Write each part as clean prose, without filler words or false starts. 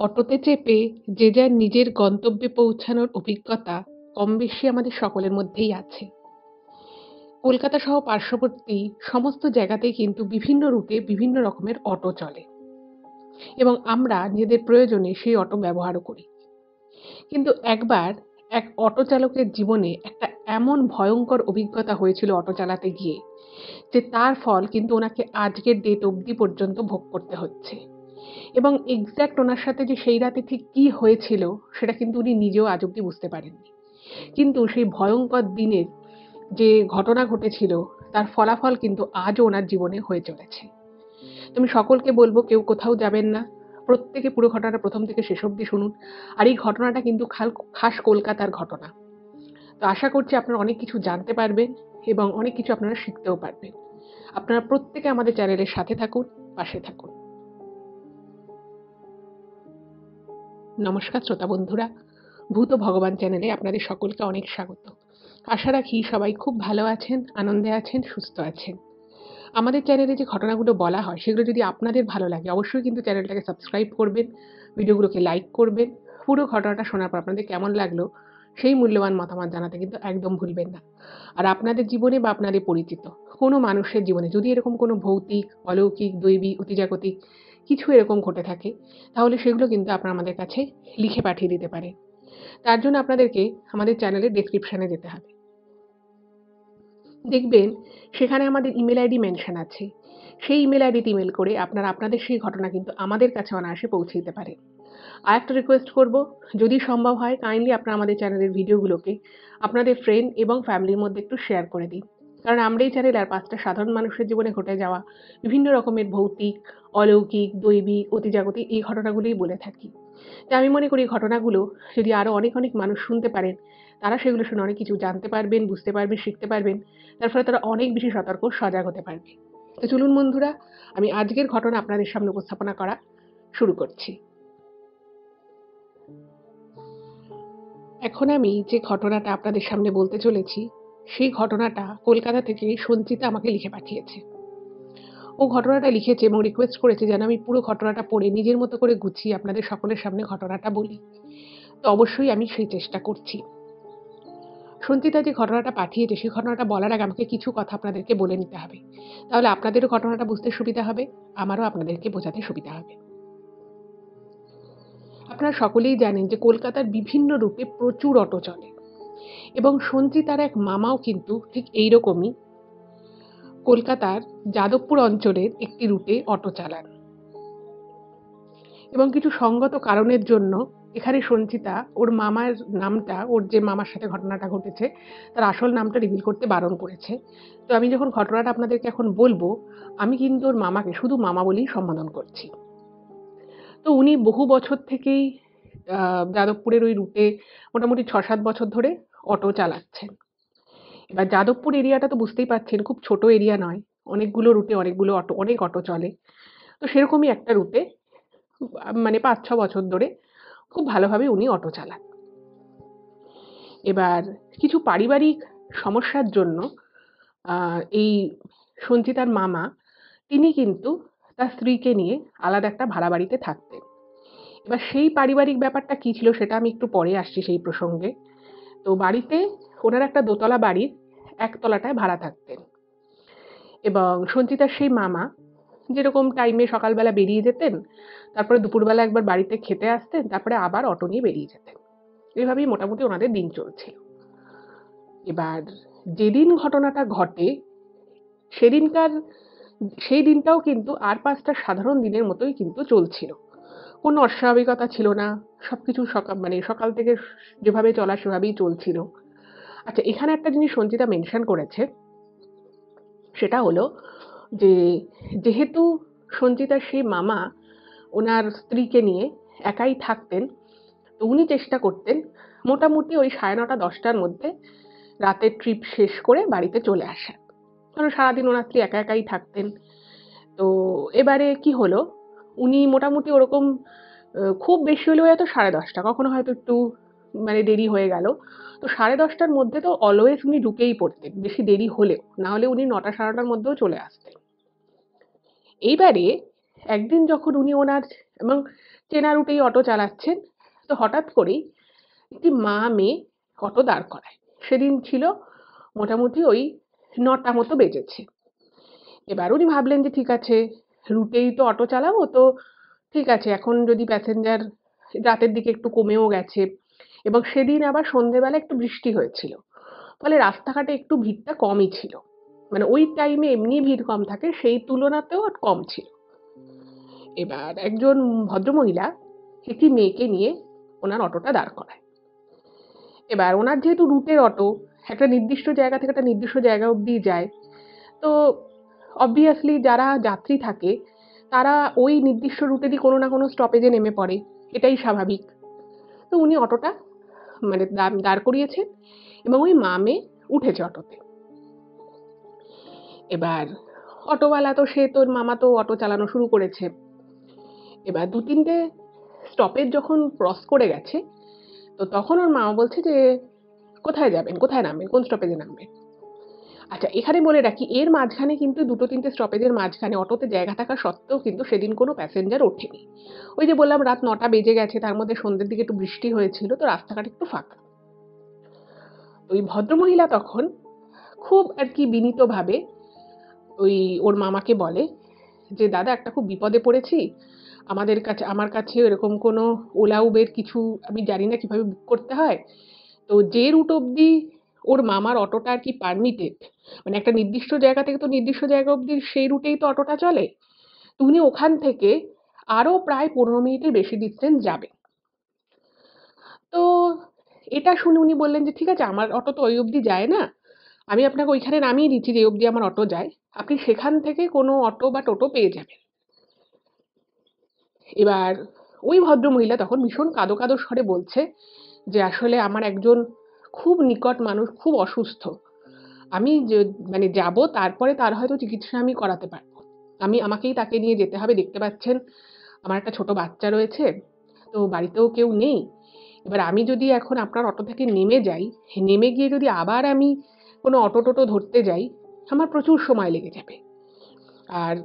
অটোতে চেপে যে যার নিজের গন্তব্যে পৌঁছানোর অভিজ্ঞতা কমবেশি আমাদের সকলের মধ্যেই আছে। কলকাতা সহ পার্শ্ববর্তী সমস্ত জায়গাতেই কিন্তু বিভিন্ন রুটে বিভিন্ন রকমের অটো চলে এবং আমরা নিজেদের প্রয়োজনে সেই অটো ব্যবহারও করি। কিন্তু একবার এক অটো চালকের জীবনে একটা এমন ভয়ঙ্কর অভিজ্ঞতা হয়েছিল অটো চালাতে গিয়ে যে তার ফল কিন্তু ওনাকে আজকের ডেট অবধি পর্যন্ত ভোগ করতে হচ্ছে। এবং এক্সাক্ট ওনার সাথে যে সেই রাতে ঠিক কি হয়েছিল সেটা কিন্তু উনি নিজেও আজ অব্দি বুঝতে পারেননি। কিন্তু সেই ভয়ঙ্কর দিনের যে ঘটনা ঘটেছিল তার ফলাফল কিন্তু আজও ওনার জীবনে হয়ে চলেছে। তো আমি সকলকে বলবো কেউ কোথাও যাবেন না, প্রত্যেকে পুরো ঘটনাটা প্রথম থেকে শেষ অবধি শুনুন। আর এই ঘটনাটা কিন্তু খাস কলকাতার ঘটনা। তো আশা করছি আপনারা অনেক কিছু জানতে পারবেন এবং অনেক কিছু আপনারা শিখতেও পারবেন। আপনারা প্রত্যেকে আমাদের চ্যানেলের সাথে থাকুন, পাশে থাকুন। নমস্কার শ্রোতা বন্ধুরা, ভূত ভগবান চ্যানেলে আপনাদের সকলকে অনেক স্বাগত। আশা রাখি সবাই খুব ভালো আছেন, আনন্দে আছেন, সুস্থ আছেন। আমাদের চ্যানেলে যে ঘটনাগুলো বলা হয় সেগুলো যদি আপনাদের ভালো লাগে অবশ্যই কিন্তু চ্যানেলটাকে সাবস্ক্রাইব করবেন, ভিডিওগুলোকে লাইক করবেন। পুরো ঘটনাটা শোনার পর আপনাদের কেমন লাগলো সেই মূল্যবান মতামত জানাতে কিন্তু একদম ভুলবেন না। আর আপনাদের জীবনে বা আপনাদের পরিচিত কোনো মানুষের জীবনে যদি এরকম কোনো ভৌতিক, অলৌকিক, দৈবী, অতিজাগতিক কিছু এরকম ঘটে থাকে তাহলে সেগুলো কিন্তু আপনারা আমাদের কাছে লিখে পাঠিয়ে দিতে পারেন। তার জন্য আপনাদেরকে আমাদের চ্যানেলের ডেসক্রিপশনে যেতে হবে। দেখবেন সেখানে আমাদের ইমেল আইডি মেনশন আছে। সেই ইমেল আইডিতে ইমেল করে আপনারা আপনাদের সেই ঘটনা কিন্তু আমাদের কাছে অনায়াসে পৌঁছে দিতে পারেন। আরেকটা রিকোয়েস্ট করব, যদি সম্ভব হয় কাইন্ডলি আপনারা আমাদের চ্যানেলের ভিডিওগুলোকে আপনাদের ফ্রেন্ড এবং ফ্যামিলির মধ্যে একটু শেয়ার করে দিন। কারণ আমরা এই চ্যানেলে আর ৫টা সাধারণ মানুষের জীবনে ঘটে যাওয়া বিভিন্ন রকমের ভৌতিক, অলৌকিক, দৈবিক, অতিজাগতিক এই ঘটনাগুলোই বলে থাকি। তাই আমি মনে করি এই ঘটনাগুলো যদি আরও অনেক অনেক মানুষ শুনতে পারেন, তারা সেগুলো শুনে অনেক কিছু জানতে পারবেন, বুঝতে পারবেন, শিখতে পারবেন। তার ফলে তারা অনেক বেশি সতর্ক, সজাগ হতে পারবে। তো চলুন বন্ধুরা, আমি আজকের ঘটনা আপনাদের সামনে উপস্থাপনা করা শুরু করছি। এখন আমি যে ঘটনাটা আপনাদের সামনে বলতে চলেছি সেই ঘটনাটা কলকাতা থেকে সঞ্চিতা আমাকে লিখে পাঠিয়েছে। ও ঘটনাটা লিখেছে এবং রিকোয়েস্ট করেছে যেন আমি পুরো ঘটনাটা পড়ে নিজের মতো করে গুছিয়ে আপনাদের সকলের সামনে ঘটনাটা বলি। তো অবশ্যই আমি সেই চেষ্টা করছি। সঞ্চিতা যে ঘটনাটা পাঠিয়েছে সেই ঘটনাটা বলার আগে আমাকে কিছু কথা আপনাদেরকে বলে নিতে হবে। তাহলে আপনাদেরও ঘটনাটা বুঝতে সুবিধা হবে, আমারও আপনাদেরকে বোঝাতে সুবিধা হবে। আপনারা সকলেই জানেন যে কলকাতার বিভিন্ন রুটে প্রচুর অটো চলে এবং সঞ্চিতার এক মামাও কিন্তু ঠিক এইরকমই কলকাতার যাদবপুর অঞ্চলের একটি রুটে অটো চালান এবং কিছু সঙ্গত কারণের জন্য এখানে সঞ্চিতা ওর মামার নামটা, ওর যে মামার সাথে ঘটনাটা ঘটেছে তার আসল নামটা রিভিল করতে বারণ করেছে। তো আমি যখন ঘটনাটা আপনাদেরকে এখন বলবো, আমি কিন্তু ওর মামাকে শুধু মামা বলেই সম্বোধন করছি। তো উনি বহু বছর থেকেই যাদবপুরের ওই রুটে মোটামুটি ৬-৭ বছর ধরে অটো চালাচ্ছেন। এবার যাদবপুর এরিয়াটা তো বুঝতেই পারছেন খুব ছোট এরিয়া নয়। অনেকগুলো রুটে অনেক অটো চলে। তো সেরকমই একটা রুটে মানে ৫-৬ বছর ধরে খুব ভালোভাবে উনি অটো চালান। এবার কিছু পারিবারিক সমস্যার জন্য এই সঞ্চিতার মামা তিনি কিন্তু তার স্ত্রীকে নিয়ে আলাদা একটা ভাড়া বাড়িতে থাকতেন। এবার সেই পারিবারিক ব্যাপারটা কী ছিল সেটা আমি একটু পরে আসছি সেই প্রসঙ্গে। তো বাড়িতে ওনার একটা দোতলা বাড়ির ১ তলাটায় ভাড়া থাকতেন এবং সঞ্চিতার সেই মামা যেরকম টাইমে সকালবেলা বেরিয়ে যেতেন, তারপরে দুপুরবেলা একবার বাড়িতে খেতে আসতেন, তারপরে আবার অটো নিয়ে বেরিয়ে যেতেন। এভাবেই মোটামুটি ওনাদের দিন চলছিল। এবার যেদিন ঘটনাটা ঘটে সেদিনকার সেই দিনটাও কিন্তু আর ৫টা সাধারণ দিনের মতোই কিন্তু চলছিল। কোনো অস্বাভাবিকতা ছিল না। সবকিছু সকাল থেকে যেভাবে চলা সেভাবেই চলছিল। আচ্ছা, এখানে একটা জিনিস সঞ্চিতা মেনশন করেছে, সেটা হলো যে যেহেতু সঞ্চিতার সেই মামা ওনার স্ত্রীকে নিয়ে একাই থাকতেন, তো উনি চেষ্টা করতেন মোটামুটি ওই ৯:৩০-১০টার মধ্যে রাতের ট্রিপ শেষ করে বাড়িতে চলে আসার। কারণ সারাদিন ওনার স্ত্রী একা একাই থাকতেন। তো এবারে কি হলো, উনি মোটামুটি ওরকম খুব বেশি হলে হয়তো ১০:৩০, কখনো হয়তো একটু মানে দেরি হয়ে গেল। তো ১০:৩০টার মধ্যে তো অলওয়েজ উনি ঢুকেই পড়তেন, বেশি দেরি হলেও। না হলে উনি ৯টা ৯:৩০টার মধ্যেও চলে আসতেন। এইবারে একদিন যখন উনি ওনার এবং চেনা রুটেই অটো চালাচ্ছেন। তো হঠাৎ করেই একটি মা মেয়ে অটো দাঁড় করায়। সেদিন ছিল মোটামুটি ওই ৯টা মতো বেজেছে। এবার উনি ভাবলেন যে ঠিক আছে, রুটেই তো অটো চালাবো, তো ঠিক আছে, এখন যদি প্যাসেঞ্জার রাতের দিকে একটু কমেও গেছে এবং সেদিন আবার সন্ধ্যেবেলা একটু বৃষ্টি হয়েছিল, ফলে রাস্তাঘাটে একটু ভিড়টা কমই ছিল। মানে ওই টাইমে এমনি ভিড় কম থাকে, সেই তুলনাতেও কম ছিল। এবার একজন ভদ্রমহিলা একটি মেয়েকে নিয়ে ওনার অটোটা দাঁড় করায়। এবার ওনার যেহেতু রুটের অটো, একটা নির্দিষ্ট জায়গা থেকে একটা নির্দিষ্ট জায়গা অবধি যায়, তো অবভিয়াসলি যারা যাত্রী থাকে তারা ওই নির্দিষ্ট রুটেরই কোনো না কোনো স্টপেজে নেমে পড়ে, এটাই স্বাভাবিক। তো উনি অটোটা মানে দাঁড় করিয়েছেন এবং ওই মা মেয়ে উঠেছে অটোতে। এবার অটোওয়ালা তো সে তোর মামা তো অটো চালানো শুরু করেছে। এবার ২-৩টে স্টপেজ যখন ক্রস করে গেছে, তো তখন ওর মামা বলছে যে কোথায় যাবেন, কোথায় নামবেন, কোন স্টপেজে নামবেন। আচ্ছা, এখানে বলে রাখি, এর মাঝখানে কিন্তু ২-৩টে স্টপেজের মাঝখানে অটোতে জায়গা থাকা সত্ত্বেও কিন্তু সেদিন কোনো প্যাসেঞ্জার ওঠেনি। ওই যে বললাম রাত ৯টা বেজে গেছে, তার মধ্যে সন্ধ্যের দিকে একটু বৃষ্টি হয়েছিল, তো রাস্তাঘাট একটু ফাঁকা। ওই ভদ্রমহিলা তখন খুব আর কি বিনীতভাবে ওই ওর মামাকে বলে যে দাদা, একটা খুব বিপদে পড়েছি, আমার কাছে এরকম কোনো ওলা উবের কিছু আমি জানি না কিভাবে বুক করতে হয়। তো যে রুট অবধি ওর মামার অটোটা আর কি পারমিটেড, মানে একটা নির্দিষ্ট জায়গা থেকে তো নির্দিষ্ট জায়গা অবধি সেই রুটেই তো অটোটা চলে, তো উনি ওখান থেকে আরো প্রায় ১৫ মিনিটের বেশি ডিস্টেন্স যাবে। তো এটা শুনে উনি বললেন যে ঠিক আছে, আমার অটো তো ওই অবধি যায় না, আমি আপনাকে ওইখানে নামিয়ে দিচ্ছি যে অবধি আমার অটো যায়, আপনি সেখান থেকে কোনো অটো বা টোটো পেয়ে যাবেন। এবার ওই ভদ্রমহিলা তখন ভীষণ কাঁদো কাঁদো স্বরে বলছে যে আসলে আমার একজন খুব নিকট মানুষ খুব অসুস্থ, আমি যে মানে যাব, তারপরে তার হয়তো চিকিৎসা আমি করাতে পারবো, আমাকেই তাকে নিয়ে যেতে হবে। দেখতে পাচ্ছেন আমার একটা ছোট বাচ্চা রয়েছে, তো বাড়িতেও কেউ নেই। এবার আমি যদি এখন আপনার অটো থেকে নেমে যাই, নেমে গিয়ে যদি আবার আমি কোনো অটো টোটো ধরতে যাই, আমার প্রচুর সময় লেগে যাবে। আর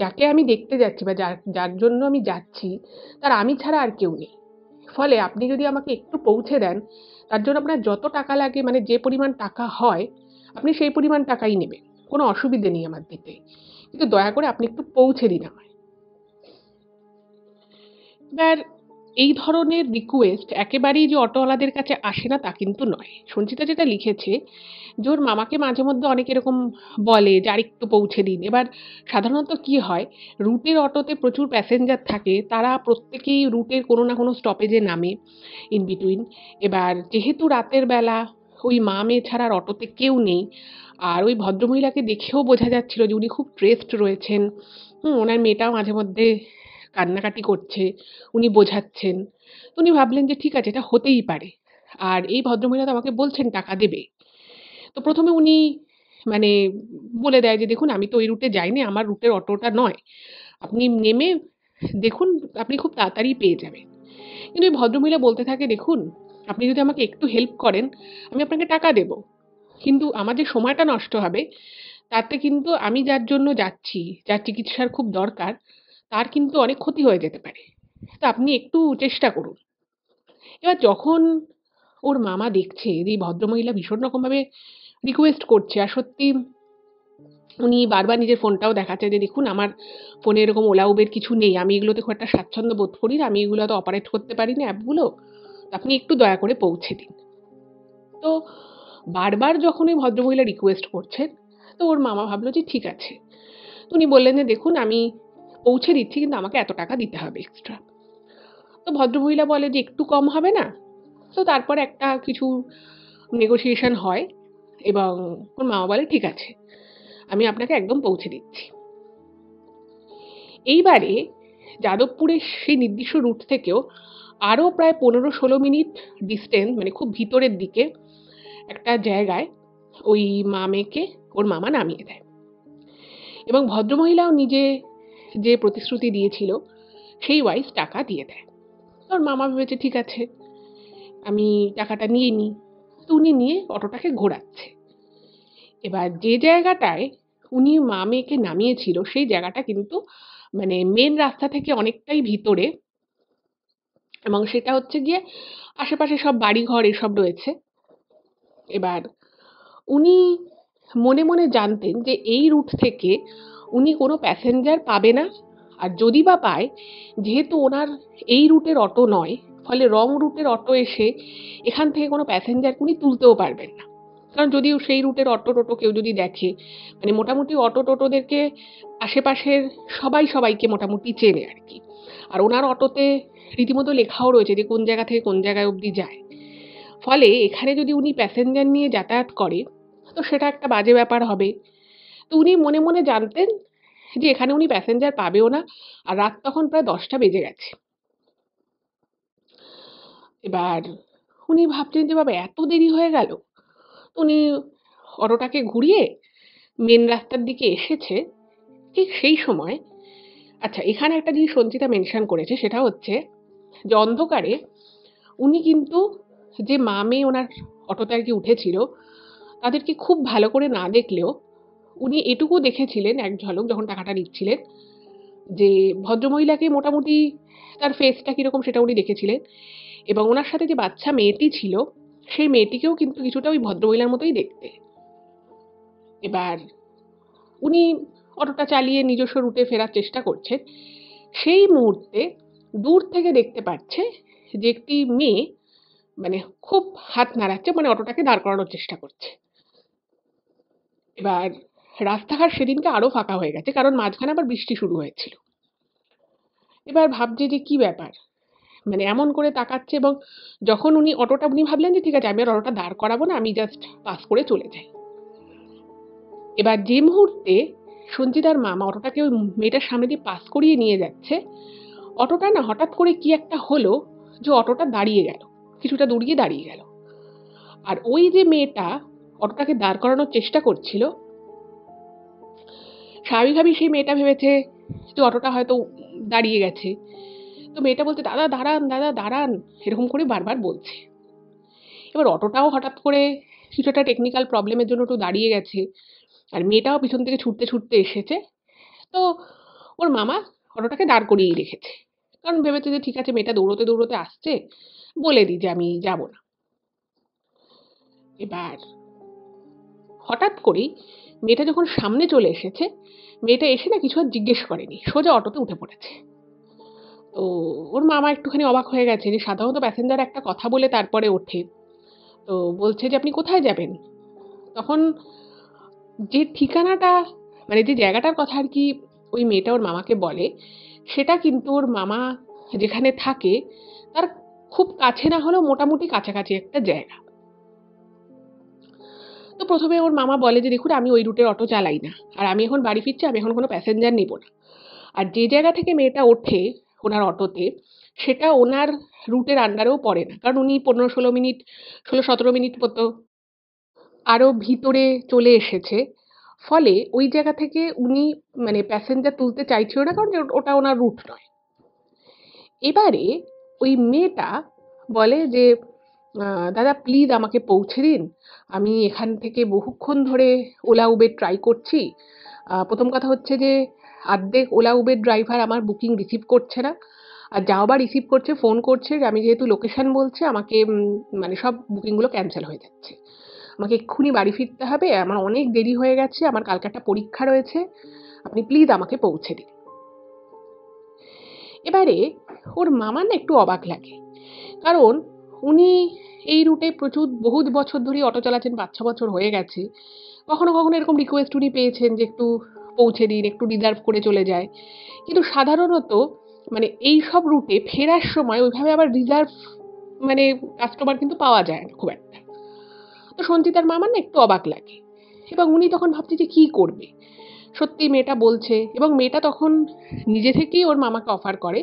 যাকে আমি দেখতে যাচ্ছি বা যার জন্য আমি যাচ্ছি, তার আমি ছাড়া আর কেউ নেই। ফলে আপনি যদি আমাকে একটু পৌঁছে দেন, তার জন্য আপনার যত টাকা লাগে, মানে যে পরিমাণ টাকা হয়, আপনি সেই পরিমাণ টাকাই নেবেন, কোনো অসুবিধে নেই আমার দিতে, কিন্তু দয়া করে আপনি একটু পৌঁছে দিন আমায়। এবার এই ধরনের রিকোয়েস্ট একেবারেই যে অটোওয়ালাদের কাছে আসে না তা কিন্তু নয়। সঞ্চিতা যেটা লিখেছে যে ওর মামাকে মাঝে মধ্যে অনেকে এরকম বলে যে আরেকটু পৌঁছে দিন। এবার সাধারণত কি হয়, রুটের অটোতে প্রচুর প্যাসেঞ্জার থাকে, তারা প্রত্যেকেই রুটের কোনো না কোনো স্টপেজে নামে ইন বিটুইন। এবার যেহেতু রাতের বেলা ওই মা মেয়ে ছাড়া আর অটোতে কেউ নেই, আর ওই ভদ্রমহিলাকে দেখেও বোঝা যাচ্ছিল যে উনি খুব স্ট্রেসড রয়েছেন। ওনার মেয়েটাও মাঝে মধ্যে কান্নাকাটি করছে, উনি বোঝাচ্ছেন। তো উনি ভাবলেন যে ঠিক আছে, এটা হতেই পারে। আর এই ভদ্রমহিলা তো আমাকে বলছেন টাকা দেবে। তো ১ম এ উনি মানে বলে দেয় যে দেখুন, আমি তো ওই রুটে যাইনি, আমার রুটের অটোটা নয়। আপনি নেমে দেখুন, আপনি খুব তাড়াতাড়ি পেয়ে যাবেন। কিন্তু ওই ভদ্রমহিলা বলতে থাকে, দেখুন, আপনি যদি আমাকে একটু হেল্প করেন, আমি আপনাকে টাকা দেব। কিন্তু আমার যে সময়টা নষ্ট হবে, তাতে কিন্তু আমি যার জন্য যাচ্ছি, যার চিকিৎসার খুব দরকার, তার কিন্তু অনেক ক্ষতি হয়ে যেতে পারে। তো আপনি একটু চেষ্টা করুন। এবার যখন ওর মামা দেখছে যে এই ভদ্রমহিলা ভীষণ রকমভাবে রিকোয়েস্ট করছে, আর সত্যি উনি বারবার নিজের ফোনটাও দেখাচ্ছে যে দেখুন, আমার ফোনে এরকম ওলা উবের কিছু নেই, আমি এগুলোতে খুব একটা স্বাচ্ছন্দ্য বোধ করি না, আমি এগুলো তো অপারেট করতে পারি না অ্যাপগুলো, আপনি একটু দয়া করে পৌঁছে দিন। তো বারবার যখন ওই ভদ্রমহিলা রিকোয়েস্ট করছেন, তো ওর মামা ভাবলো যে ঠিক আছে। তো উনি বললেন যে দেখুন, আমি পৌঁছে দিচ্ছি, কিন্তু আমাকে এত টাকা দিতে হবে এক্সট্রা। তো ভদ্রমহিলা বলে যে একটু কম হবে না? তো তারপরে একটা কিছু নেগোসিয়েশন হয় এবং ওর মামা বলে ঠিক আছে, আমি আপনাকে একদম পৌঁছে দিচ্ছি। এইবারে যাদবপুরের সেই নির্দিষ্ট রুট থেকেও আরও প্রায় ১৫-১৬ মিনিট ডিস্টেন্স, মানে খুব ভিতরের দিকে একটা জায়গায় ওই মা মেয়েকে ওর মামা নামিয়ে দেয় এবং ভদ্রমহিলাও নিজে যে প্রতিশ্রুতি দিয়েছিল সেই ওয়াইজ টাকা দিয়ে দেয়। ওর মামা ভেবেছে ঠিক আছে, আমি টাকাটা নিয়ে নিই। তো উনি নিয়ে অটোটাকে ঘোরাচ্ছে। এবার যে জায়গাটায় উনি মা মেয়েকে নামিয়েছিল সেই জায়গাটা কিন্তু মানে মেন রাস্তা থেকে অনেকটাই ভিতরে, এবং সেটা হচ্ছে গিয়ে আশেপাশে সব বাড়িঘর এসব রয়েছে। এবার উনি মনে মনে জানতেন যে এই রুট থেকে উনি কোনো প্যাসেঞ্জার পাবে না, আর যদি বা পায়, যেহেতু ওনার এই রুটের অটো নয়, ফলে রং রুটের অটো এসে এখান থেকে কোনো প্যাসেঞ্জার উনি তুলতেও পারবেন না। কারণ যদিও সেই রুটের অটো টোটো কেউ যদি দেখে, মানে মোটামুটি অটো টোটোদেরকে আশেপাশের সবাই সবাইকে মোটামুটি চেনে আর কি। আর ওনার অটোতে রীতিমতো লেখাও রয়েছে যে কোন জায়গা থেকে কোন জায়গায় অবধি যায়। ফলে এখানে যদি উনি প্যাসেঞ্জার নিয়ে যাতায়াত করে, তো সেটা একটা বাজে ব্যাপার হবে। তো উনি মনে মনে জানতেন যে এখানে উনি প্যাসেঞ্জার পাবেও না, আর রাত তখন প্রায় 10টা বেজে গেছে। এবার উনি ভাবছেন যে বাবা এত দেরি হয়ে গেল। তো উনি অটোটাকে ঘুরিয়ে মেন রাস্তার দিকে এসেছে। ঠিক সেই সময়, আচ্ছা এখানে একটা জিনিস সঞ্চিতা মেনশন করেছে, সেটা হচ্ছে যে অন্ধকারে উনি কিন্তু যে মা মেয়ে ওনার অটোতে আর কি উঠেছিল তাদেরকে খুব ভালো করে না দেখলেও উনি এটুকু দেখেছিলেন এক ঝলক যখন টাকাটা নিচ্ছিলেন, যে ভদ্রমহিলাকে মোটামুটি তার ফেসটা কিরকম সেটা উনি দেখেছিলেন, এবং ওনার সাথে যে বাচ্চা মেয়েটি ছিল সেই মেয়েটিকেও কিন্তু কিছুটা ওই ভদ্রমহিলার মতোই দেখতে। এবার উনি অটোটা চালিয়ে নিজস্ব রুটে ফেরার চেষ্টা করছেন। সেই মুহূর্তে দূর থেকে দেখতে পাচ্ছে যে একটি মেয়ে মানে খুব হাত নাড়াচ্ছে, মানে অটোটাকে দাঁড় করানোর চেষ্টা করছে। এবার রাস্তাঘাট সেদিনকে আরো ফাঁকা হয়ে গেছে, কারণ মাঝখানে আবার বৃষ্টি শুরু হয়েছিল। এবার ভাবছে যে কি ব্যাপার, মানে এমন করে তাকাচ্ছে, এবং যখন উনি ভাবলেন যে ঠিক আছে আমি আর অটোটা দাঁড় করাবো না, আমি জাস্ট পাস করে চলে যাই। এবার যে মুহূর্তে সঞ্চিতার মামা অটোটাকে ওই মেয়েটার সামনে দিয়ে পাস করিয়ে নিয়ে যাচ্ছে, অটোটা না হঠাৎ করে কি একটা হলো যে অটোটা দাঁড়িয়ে গেল, কিছুটা দূর গিয়ে দাঁড়িয়ে গেল। আর ওই যে মেয়েটা অটোটাকে দাঁড় করানোর চেষ্টা করছিল, স্বাভাবিকভাবেই সেই মেয়েটা ভেবেছে যে অটোটা হয়তো দাঁড়িয়ে গেছে। তো মেয়েটা বলছে দাদা দাঁড়ান, দাদা দাঁড়ান, এরকম করে বারবার বলছে। এবার অটোটাও হঠাৎ করে কিছু একটা টেকনিক্যাল প্রবলেমের জন্য একটু দাঁড়িয়ে গেছে, আর মেয়েটাও পিছন থেকে ছুটতে ছুটতে এসেছে। তো ওর মামা অটোটাকে দাঁড় করিয়েই রেখেছে, কারণ ভেবেছে যে ঠিক আছে মেয়েটা দৌড়তে দৌড়তে আসছে, বলে দিই যে আমি যাব না। এবার হঠাৎ করেই মেয়েটা যখন সামনে চলে এসেছে, মেয়েটা এসে না কিছু আর জিজ্ঞেস করেনি, সোজা অটোতে উঠে পড়েছে। তো ওর মামা একটুখানি অবাক হয়ে গেছে যে সাধারণত প্যাসেঞ্জার একটা কথা বলে তারপরে ওঠে। তো বলছে যে আপনি কোথায় যাবেন? তখন যে ঠিকানাটা, মানে যে জায়গাটার কথা আর কি ওই মেয়েটা ওর মামাকে বলে, সেটা কিন্তু ওর মামা যেখানে থাকে তার খুব কাছে না হলেও মোটামুটি কাছাকাছি একটা জায়গা। তো প্রথমে ওর মামা বলে যে দেখুন আমি ওই রুটের অটো চালাই না, আর আমি এখন বাড়ি ফিরছি, আমি এখন কোনো প্যাসেঞ্জার নেব না। আর যে জায়গা থেকে মেয়েটা ওঠে ওনার অটোতে, সেটা ওনার রুটের আন্ডারেও পড়ে না, কারণ উনি 15-16 মিনিট 16-17 মিনিট মতো আরো ভিতরে চলে এসেছে। ফলে ওই জায়গা থেকে উনি মানে প্যাসেঞ্জার তুলতে চাইছিল না, কারণ ওটা ওনার রুট নয়। এবারে ওই মেয়েটা বলে যে দাদা প্লিজ আমাকে পৌঁছে দিন, আমি এখান থেকে বহুক্ষণ ধরে ওলা উবের ট্রাই করছি। প্রথম কথা হচ্ছে যে অর্ধেক ওলা উবের ড্রাইভার আমার বুকিং রিসিভ করছে না, আর যাও বা রিসিভ করছে ফোন করছে যে আমি যেহেতু লোকেশন বলছে আমাকে মানে সব বুকিংগুলো ক্যান্সেল হয়ে যাচ্ছে। আমাকে এক্ষুনি বাড়ি ফিরতে হবে, আমার অনেক দেরি হয়ে গেছে, আমার কালকে একটা পরীক্ষা রয়েছে, আপনি প্লিজ আমাকে পৌঁছে দিন। এবারে ওর মামার না একটু অবাক লাগে, কারণ উনি এই রুটে প্রচুর বহু বছর ধরেই অটো চালাচ্ছেন, 5-6 বছর হয়ে গেছে। কখনো কখনো এরকম রিকোয়েস্ট উনি পেয়েছেন যে একটু পৌঁছে দিন, একটু রিজার্ভ করে চলে যায়। কিন্তু সাধারণত মানে এই সব রুটে ফেরার সময় ওইভাবে আবার রিজার্ভ মানে কাস্টমার কিন্তু পাওয়া যায় না খুব একটা। তো সঞ্চিতার মামার না একটু অবাক লাগে, এবং উনি তখন ভাবছে যে কি করবে। সত্যি মেয়েটা বলছে, এবং মেয়েটা তখন নিজে থেকেই ওর মামাকে অফার করে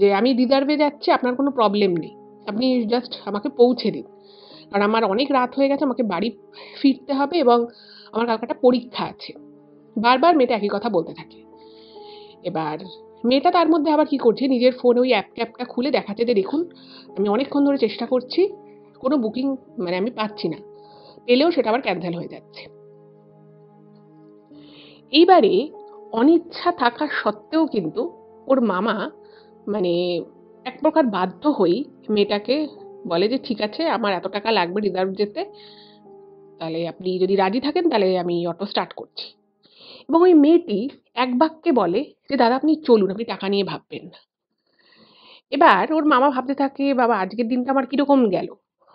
যে আমি রিজার্ভে যাচ্ছি, আপনার কোনো প্রবলেম নেই, আপনি জাস্ট আমাকে পৌঁছে দিন, কারণ আমার অনেক রাত হয়ে গেছে, আমাকে বাড়ি ফিরতে হবে, এবং আমার কালকে একটা পরীক্ষা আছে। বারবার মেয়েটা একই কথা বলতে থাকে। এবার মেয়েটা তার মধ্যে আবার কি করছে, নিজের ফোনে ওই অ্যাপটা খুলে দেখাচ্ছে যে দেখুন আমি অনেকক্ষণ ধরে চেষ্টা করছি, কোনো বুকিং মানে আমি পাচ্ছি না, পেলেও সেটা আবার ক্যান্সেল হয়ে যাচ্ছে। এইবারে অনিচ্ছা থাকা সত্ত্বেও কিন্তু ওর মামা মানে এক প্রকার বাধ্য হয়েই মেয়েটাকে বলে যে, "ঠিক আছে, আমার এত টাকা লাগবে রিজার্ভ যেতে। তাহলে আপনি যদি রাজি থাকেন তাহলে আমি অটো স্টার্ট করছি।" এবং ওই মেয়েটি এক বাক্যে বলে যে, "দাদা আপনি চলুন, আপনি টাকা নিয়ে ভাববেন না।" এবার ওর মামা ভাবতে থাকে, "বাবা আজকের দিনটা আমার কিরকম গেল?"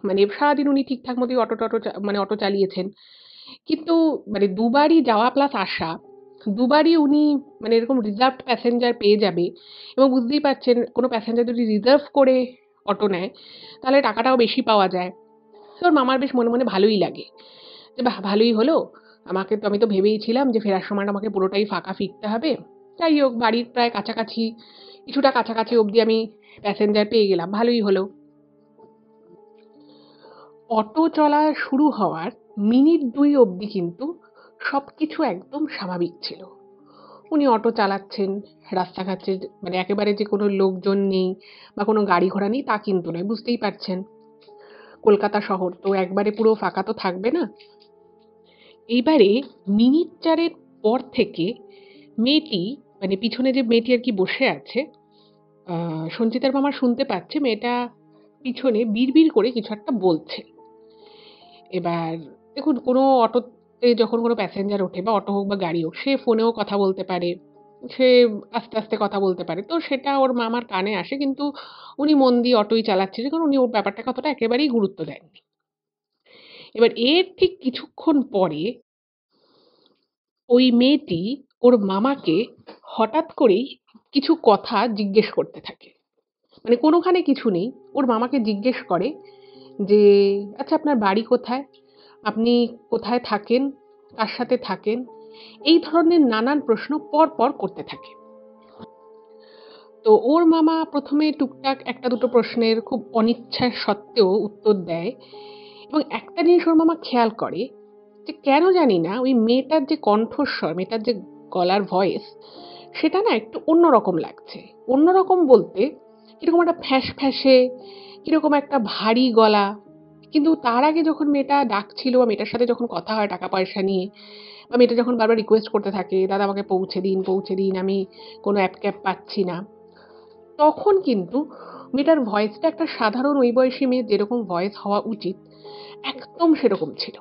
মানে সারাদিন উনি ঠিকঠাক মতোই অটো-টটো মানে অটো চালিয়েছেন। কিন্তু মানে দুবারই যাওয়া প্লাস আসা, দুবারই উনি মানে এরকম রিজার্ভড প্যাসেঞ্জার পেয়ে যাবে এবং বুঝতেই পারছেন কোনো প্যাসেঞ্জার যদি রিজার্ভ করে অটো নেয়, তাহলে টাকাটাও বেশি পাওয়া যায়। তো ওর মামার বেশ মনে, মনে ভালোই লাগে। যে বাহ! ভালোই হলো। আমি তো ভেবেই ছিলাম যে ফেরার সময়টা আমাকে পুরোটাই ফাঁকা ফিরতে হবে। যাই হোক বাড়ির প্রায় কাছাকাছি, কিছুটা কাছাকাছি অবধি আমি প্যাসেঞ্জার পেয়ে গেলাম। ভালোই হলো। অটো চলা শুরু হওয়ার মিনিট ২ অবধি কিন্তু সবকিছু একদম স্বাভাবিক ছিল। উনি অটো চালাচ্ছেন, রাস্তাঘাটে মানে একেবারে যে কোনো লোকজন নেই বা কোনো গাড়ি ঘোড়া নেই তা কিন্তু নয়। বুঝতেই পারছেন কলকাতা শহর তো একবারে পুরো ফাঁকা তো থাকবে না। এইবারে মিনিট ৪ এর পর থেকে মেয়েটি মানে পিছনে যে মেয়েটি আরকি বসে আছে, আ সঞ্চিতার মামা শুনতে পাচ্ছে মেয়েটা পিছনে বিড়বিড় করে কিছু একটা বলছে। এবার দেখুন কোনো অটোতে যখন কোনো প্যাসেঞ্জার ওঠে বা অটো হোক বা গাড়ি হোক, সে ফোনেও কথা বলতে পারে। সে আস্তে, আস্তে কথা বলতে পারে। তো সেটা ওর মামার কানে আসে কিন্তু উনি মন দিয়ে অটোই চালাচ্ছিলেন কারণ উনি ওর ব্যাপারটাকে অতটা একেবারেই গুরুত্ব দেননি। এবার এর ঠিক কিছুক্ষণ পরে ওই মেয়েটি ওর মামাকে হঠাৎ করেই কিছু কথা জিজ্ঞেস করতে থাকে। মানে কোনোখানে কিছু নেই। ওর মামাকে জিজ্ঞেস করে যে, "আচ্ছা আপনার বাড়ি কোথায়? আপনি কোথায় থাকেন? কার সাথে থাকেন?" এই ধরনের নানান প্রশ্ন পরপর করতে থাকে। তো ওর মামা ১ম এ টুকটাক ১ টা ২ টো প্রশ্নের খুব অনিচ্ছা সত্ত্বেও উত্তর দেয় এবং একটা জিনিস ওর মামা খেয়াল করে যে কেন জানি না ওই মেয়েটার যে কণ্ঠস্বর, মেয়েটার যে গলার ভয়েস সেটা না একটু অন্যরকম লাগছে। অন্যরকম বলতে কিরকম একটা ফ্যাঁসফ্যাঁসে, কিরকম একটা ভারী গলা। কিন্তু তার আগে যখন মেয়েটা ডাকছিল বা মেয়েটার সাথে যখন কথা হয় টাকা পয়সা নিয়ে বা মেয়েটা যখন বারবার রিকোয়েস্ট করতে থাকে, "দাদা আমাকে পৌঁছে দিন, আমি কোনো অ্যাপ-ক্যাব পাচ্ছি না।" তখন কিন্তু মেয়েটার ভয়েসটা একটা সাধারণ ওই বয়সী মেয়ের যেরকম ভয়েস হওয়া উচিত, একদম সেরকম ছিল।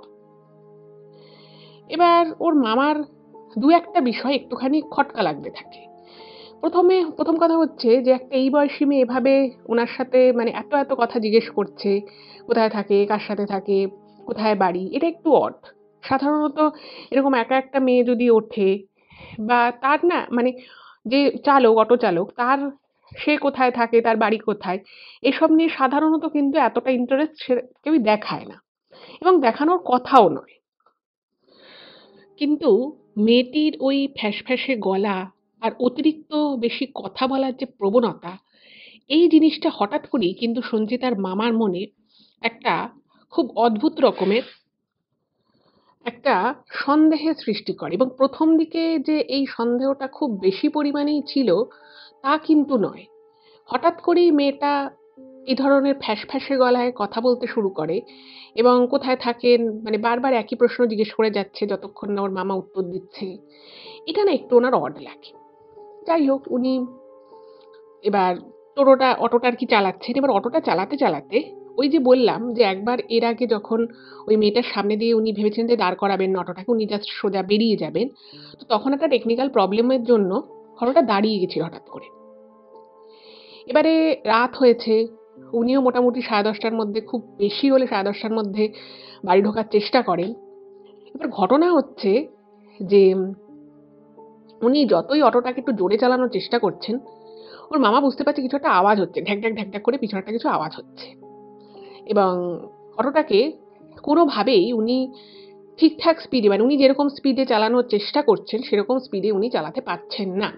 এবার ওর মামার ২-১ টা বিষয় একটুখানি খটকা লাগতে থাকে। ১ম কথা হচ্ছে যে একটা এই বয়সী মেয়ে এভাবে উনার সাথে মানে এত কথা জিজ্ঞেস করছে, কোথায় থাকে, কার সাথে থাকে, কোথায় বাড়ি, এটা একটু অড। সাধারণত এরকম একা একটা মেয়ে যদি ওঠে বা তার না মানে যে চালক, অটো চালক তার সে কোথায় থাকে, তার বাড়ি কোথায়, এসব নিয়ে সাধারণত কিন্তু এতটা ইন্টারেস্ট সে কেউই দেখায় না এবং দেখানোর কথাও নয়। কিন্তু মেয়েটির ওই ফ্যাঁসফ্যাঁসে গলা আর অতিরিক্ত বেশি কথা বলার যে প্রবণতা, এই জিনিসটা হঠাৎ করেই কিন্তু সঞ্চিতার মামার মনে একটা খুব অদ্ভুত রকমের একটা সন্দেহের সৃষ্টি করে এবং ১ম দিকে যে এই সন্দেহটা খুব বেশি পরিমাণেই ছিল, তা কিন্তু নয়। হঠাৎ করেই মেয়েটা এই ধরনের ফ্যাঁসফ্যাঁসে গলায় কথা বলতে শুরু করে এবং কোথায় থাকেন মানে বারবার একই প্রশ্ন জিজ্ঞেস করে যাচ্ছে যতক্ষণ না ওর মামা উত্তর দিচ্ছে। এটা না একটু ওনার অড লাগে। যাই হোক উনি এবার অটোটা আর কি চালাচ্ছেন। এবার অটোটা চালাতে ওই যে বললাম যে একবার এর আগে যখন ওই মেয়েটার সামনে দিয়ে উনি ভেবেছেন যে দাঁড় করাবেন না অটোটাকে, উনি জাস্ট সোজা বেরিয়ে যাবেন। তো তখন একটা টেকনিক্যাল প্রবলেম এর জন্য অটোটা দাঁড়িয়ে গেছিল হঠাৎ করে। এবারে রাত হয়েছে। উনিও মোটামুটি 10:30 টার মধ্যে খুব বেশি হলে 10:30 টার মধ্যে বাড়ি ঢোকার চেষ্টা করেন। এবার ঘটনা হচ্ছে যে উনি যতই অটোটাকে একটু জোরে চালানোর চেষ্টা করছেন, ওর মামা বুঝতে পারছে কিছু একটা আওয়াজ হচ্ছে। ঢ্যাক করে পিছনে একটা কিছু আওয়াজ হচ্ছে। এবং অটোটাকে কোনোভাবেই উনি ঠিকঠাক স্পিডে মানে উনি যেরকম স্পিডে চালানোর চেষ্টা করছেন, সেরকম স্পিডে উনি চালাতে পারছেন না।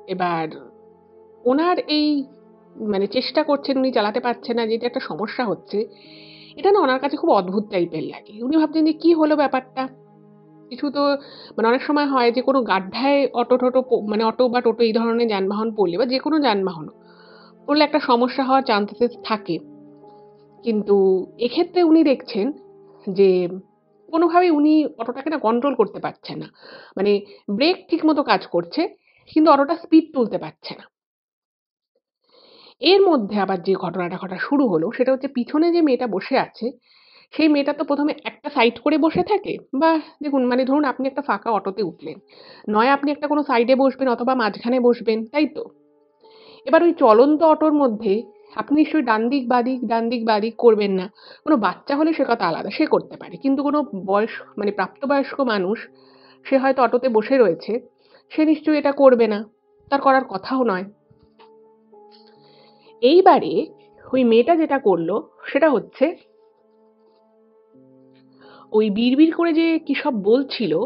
এবার ওনার এই মানে চেষ্টা করছেন, উনি চালাতে পারছেন না, যেটা একটা সমস্যা হচ্ছে, এটা না ওনার কাছে খুব অদ্ভুত টাইপের লাগে। উনি ভাবছেন যে কি হলো ব্যাপারটা? কিছু তো মানে অনেক সময় হয় যে কোনো গাড্ডায় অটো-টটো মানে অটো বা টোটো এই ধরনের যানবাহন পড়লে বা যেকোনো যানবাহন পড়লে একটা সমস্যা হওয়ার চান্সেস থাকে। কিন্তু এক্ষেত্রে উনি দেখছেন যে কোনোভাবেই উনি অটোটাকে না কন্ট্রোল করতে পারছেন না। মানে ব্রেক ঠিকমতো কাজ করছে, কিন্তু অটোটা স্পিড তুলতে পারছে না। এর মধ্যে আবার যে ঘটনাটা ঘটা শুরু হলো সেটা হচ্ছে পিছনে যে মেয়েটা বসে আছে, সেই মেয়েটা তো ১ম এ একটা সাইড করে বসে থাকে বা দেখুন মানে ধরুন আপনি একটা ফাঁকা অটোতে উঠলেন। নয় আপনি একটা কোনো সাইডে বসবেন অথবা মাঝখানে বসবেন, তাই তো? এবার ওই চলন্ত অটোর মধ্যে আপনি নিশ্চয়ই ডান দিক বাঁ দিক করবেন না। কোনো বাচ্চা হলে সে কথা আলাদা, সে করতে পারে। কিন্তু কোনো বয়স মানে প্রাপ্তবয়স্ক মানুষ, সে হয়তো অটোতে বসে রয়েছে, সে নিশ্চয়ই এটা করবে না। তার করার কথাও নয়। এইবারে ওই মেয়েটা যেটা করল সেটা হচ্ছে ওই বিড়বিড় করে যে কি সব বলছিল,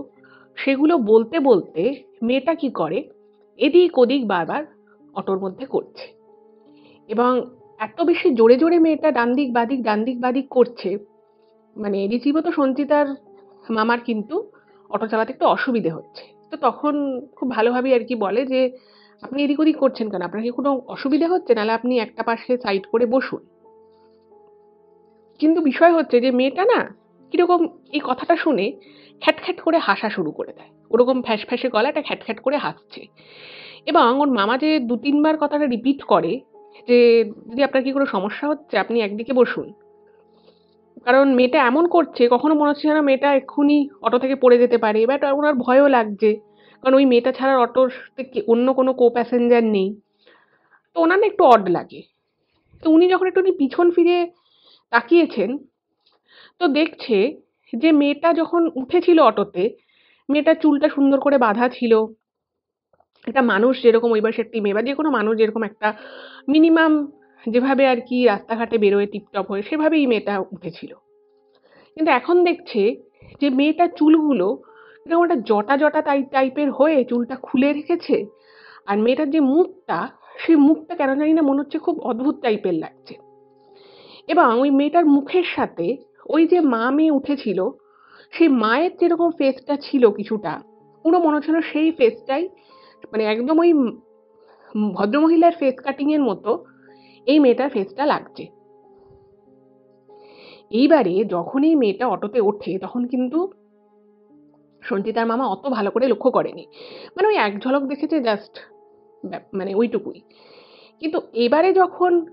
সেগুলো বলতে, বলতে মেয়েটা কি করে, এদিক ওদিক বারবার অটোর মধ্যে করছে। এবং এত বেশি জোরে, জোরে মেয়েটা ডান দিক বাঁদিক করছে, মানে রীতিমতো সঞ্চিতার মামার কিন্তু অটো চালাতে একটু অসুবিধে হচ্ছে। তো তখন খুব ভালোভাবেই আরকি বলে যে, "আপনি এদিক ওদিক করছেন কেন? আপনার কি কোনো অসুবিধে হচ্ছে? নাহলে আপনি একটা পাশে সাইড করে বসুন।" কিন্তু বিষয় হচ্ছে যে মেয়েটা না কিরকম এই কথাটা শুনে খ্যাটখ্যাট করে হাসা শুরু করে দেয়। ওরকম ফ্যাঁসফ্যাঁসে গলায় একটা খ্যাটখ্যাট করে হাসছে। এবং ওর মামা যে ২-৩ বার কথাটা রিপিট করে যে, "দিদি আপনার কি কোনো সমস্যা হচ্ছে? আপনি একদিকে বসুন।" কারণ মেয়েটা এমন করছে কখনো মনে হচ্ছে যেন মেয়েটা এক্ষুনি অটো থেকে পড়ে যেতে পারে। এবার ওনার ভয়ও লাগছে। কারণ ওই মেয়েটা ছাড়া অটোর থেকে অন্য কোনো প্যাসেঞ্জার নেই। তো ওনার না একটু অড লাগে। তো উনি যখন একটুখানি পিছন ফিরে তাকিয়েছেন, তো দেখছে যে মেয়েটা যখন উঠেছিল অটোতে, মেয়েটার চুলটা সুন্দর করে বাঁধা ছিল। একটা মানুষ যেরকম ওই বয়সের একটি মেয়ে বা যেকোনো মানুষ যেরকম একটা মিনিমাম যেভাবে আরকি রাস্তাঘাটে বেরোয় টিপটপ হয়ে, সেভাবেই মেয়েটা উঠেছিল। কিন্তু এখন দেখছে যে মেয়েটার চুলগুলো কিরকম একটা জটা টাইপের হয়ে চুলটা খুলে রেখেছে। আর মেয়েটার যে মুখটা, সেই মুখটা কেন জানি না মনে হচ্ছে খুব অদ্ভুত টাইপের লাগছে। এবং ওই মেয়েটার মুখের সাথে ওই যে মা-মেয়ে উঠেছিল, সেই মায়ের যেরকম ফেসটা ছিল কিছুটা, পুরো মনে হচ্ছিল সেই ফেসটাই মানে একদম ওই ভদ্রমহিলার ফেস কাটিং এর মতো এই মেয়েটার ফেসটা লাগছে। এইবারে যখন এই মেয়েটা অটোতে ওঠে তখন কিন্তু সঞ্চিতার মামা অত ভালো করে লক্ষ্য করেনি। মানে ওই এক ঝলক দেখেছে জাস্ট মানে ওইটুকুই। কিন্তু এবারে যখন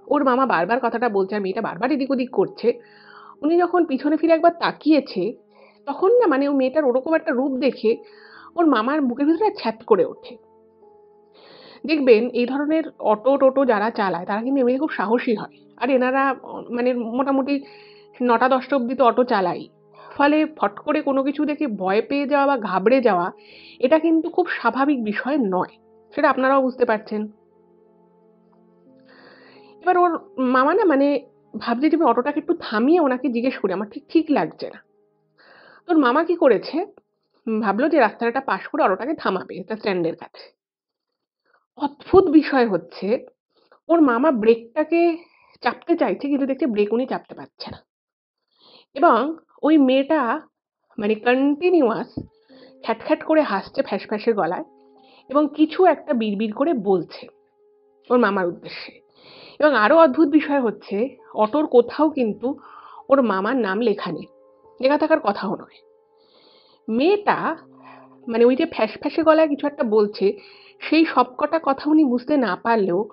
ওর মামা বারবার কথাটা বলছে আর মেয়েটা বারবার এদিক ওদিক করছে, উনি যখন পিছনে ফিরে একবার তাকিয়েছে, তখন না মানে ও মেয়েটার ওরকম একটা রূপ দেখে ওর মামার বুকের ভিতরে ছ্যাত করে ওঠে। দেখবেন এই ধরনের অটো-টোটো যারা চালায় তারা কিন্তু এমনি খুব সাহসী হয়। আর এনারা মানে মোটামুটি ৯টা-১০টা অব্দি তো অটো চালায়ই। ফলে ফট করে কোনো কিছু দেখে ভয় পেয়ে যাওয়া বা ঘাবড়ে যাওয়া এটা কিন্তু খুব স্বাভাবিক বিষয় নয়। সেটা আপনারাও বুঝতে পারছেন। এবার ওর মামা না মানে ভাবছে যে আমি অটোটাকে একটু থামিয়ে ওনাকে জিজ্ঞেস করি, আমার ঠিক লাগছে না। তো ওর মামা কি করেছে, ভাবলো যে রাস্তাটা পাশ করে অটোটাকে থামাবে একটা স্ট্যান্ডের কাছে। অদ্ভুত বিষয় হচ্ছে ওর মামা ব্রেকটাকে চাপতে চাইছে কিন্তু দেখছে ব্রেক উনি চাপতে পারছে না। এবং ওই মেয়েটা মানে কন্টিনিউয়াস খ্যাটখ্যাট করে হাসছে ফ্যাঁসফ্যাঁসে গলায় এবং কিছু একটা বিড়বিড় করে বলছে ওর মামার উদ্দেশ্যে। এবং আরো অদ্ভুত বিষয় হচ্ছে অটোর কোথাও কিন্তু ওর মামার নাম লেখা নেই। লেখা থাকার কথাও নয়। মেয়েটা মানে ওই যে ফ্যাঁসফ্যাঁসে গলায় কিছু একটা বলছে, সেই সবকটা কথা উনি বুঝতে না পারলেও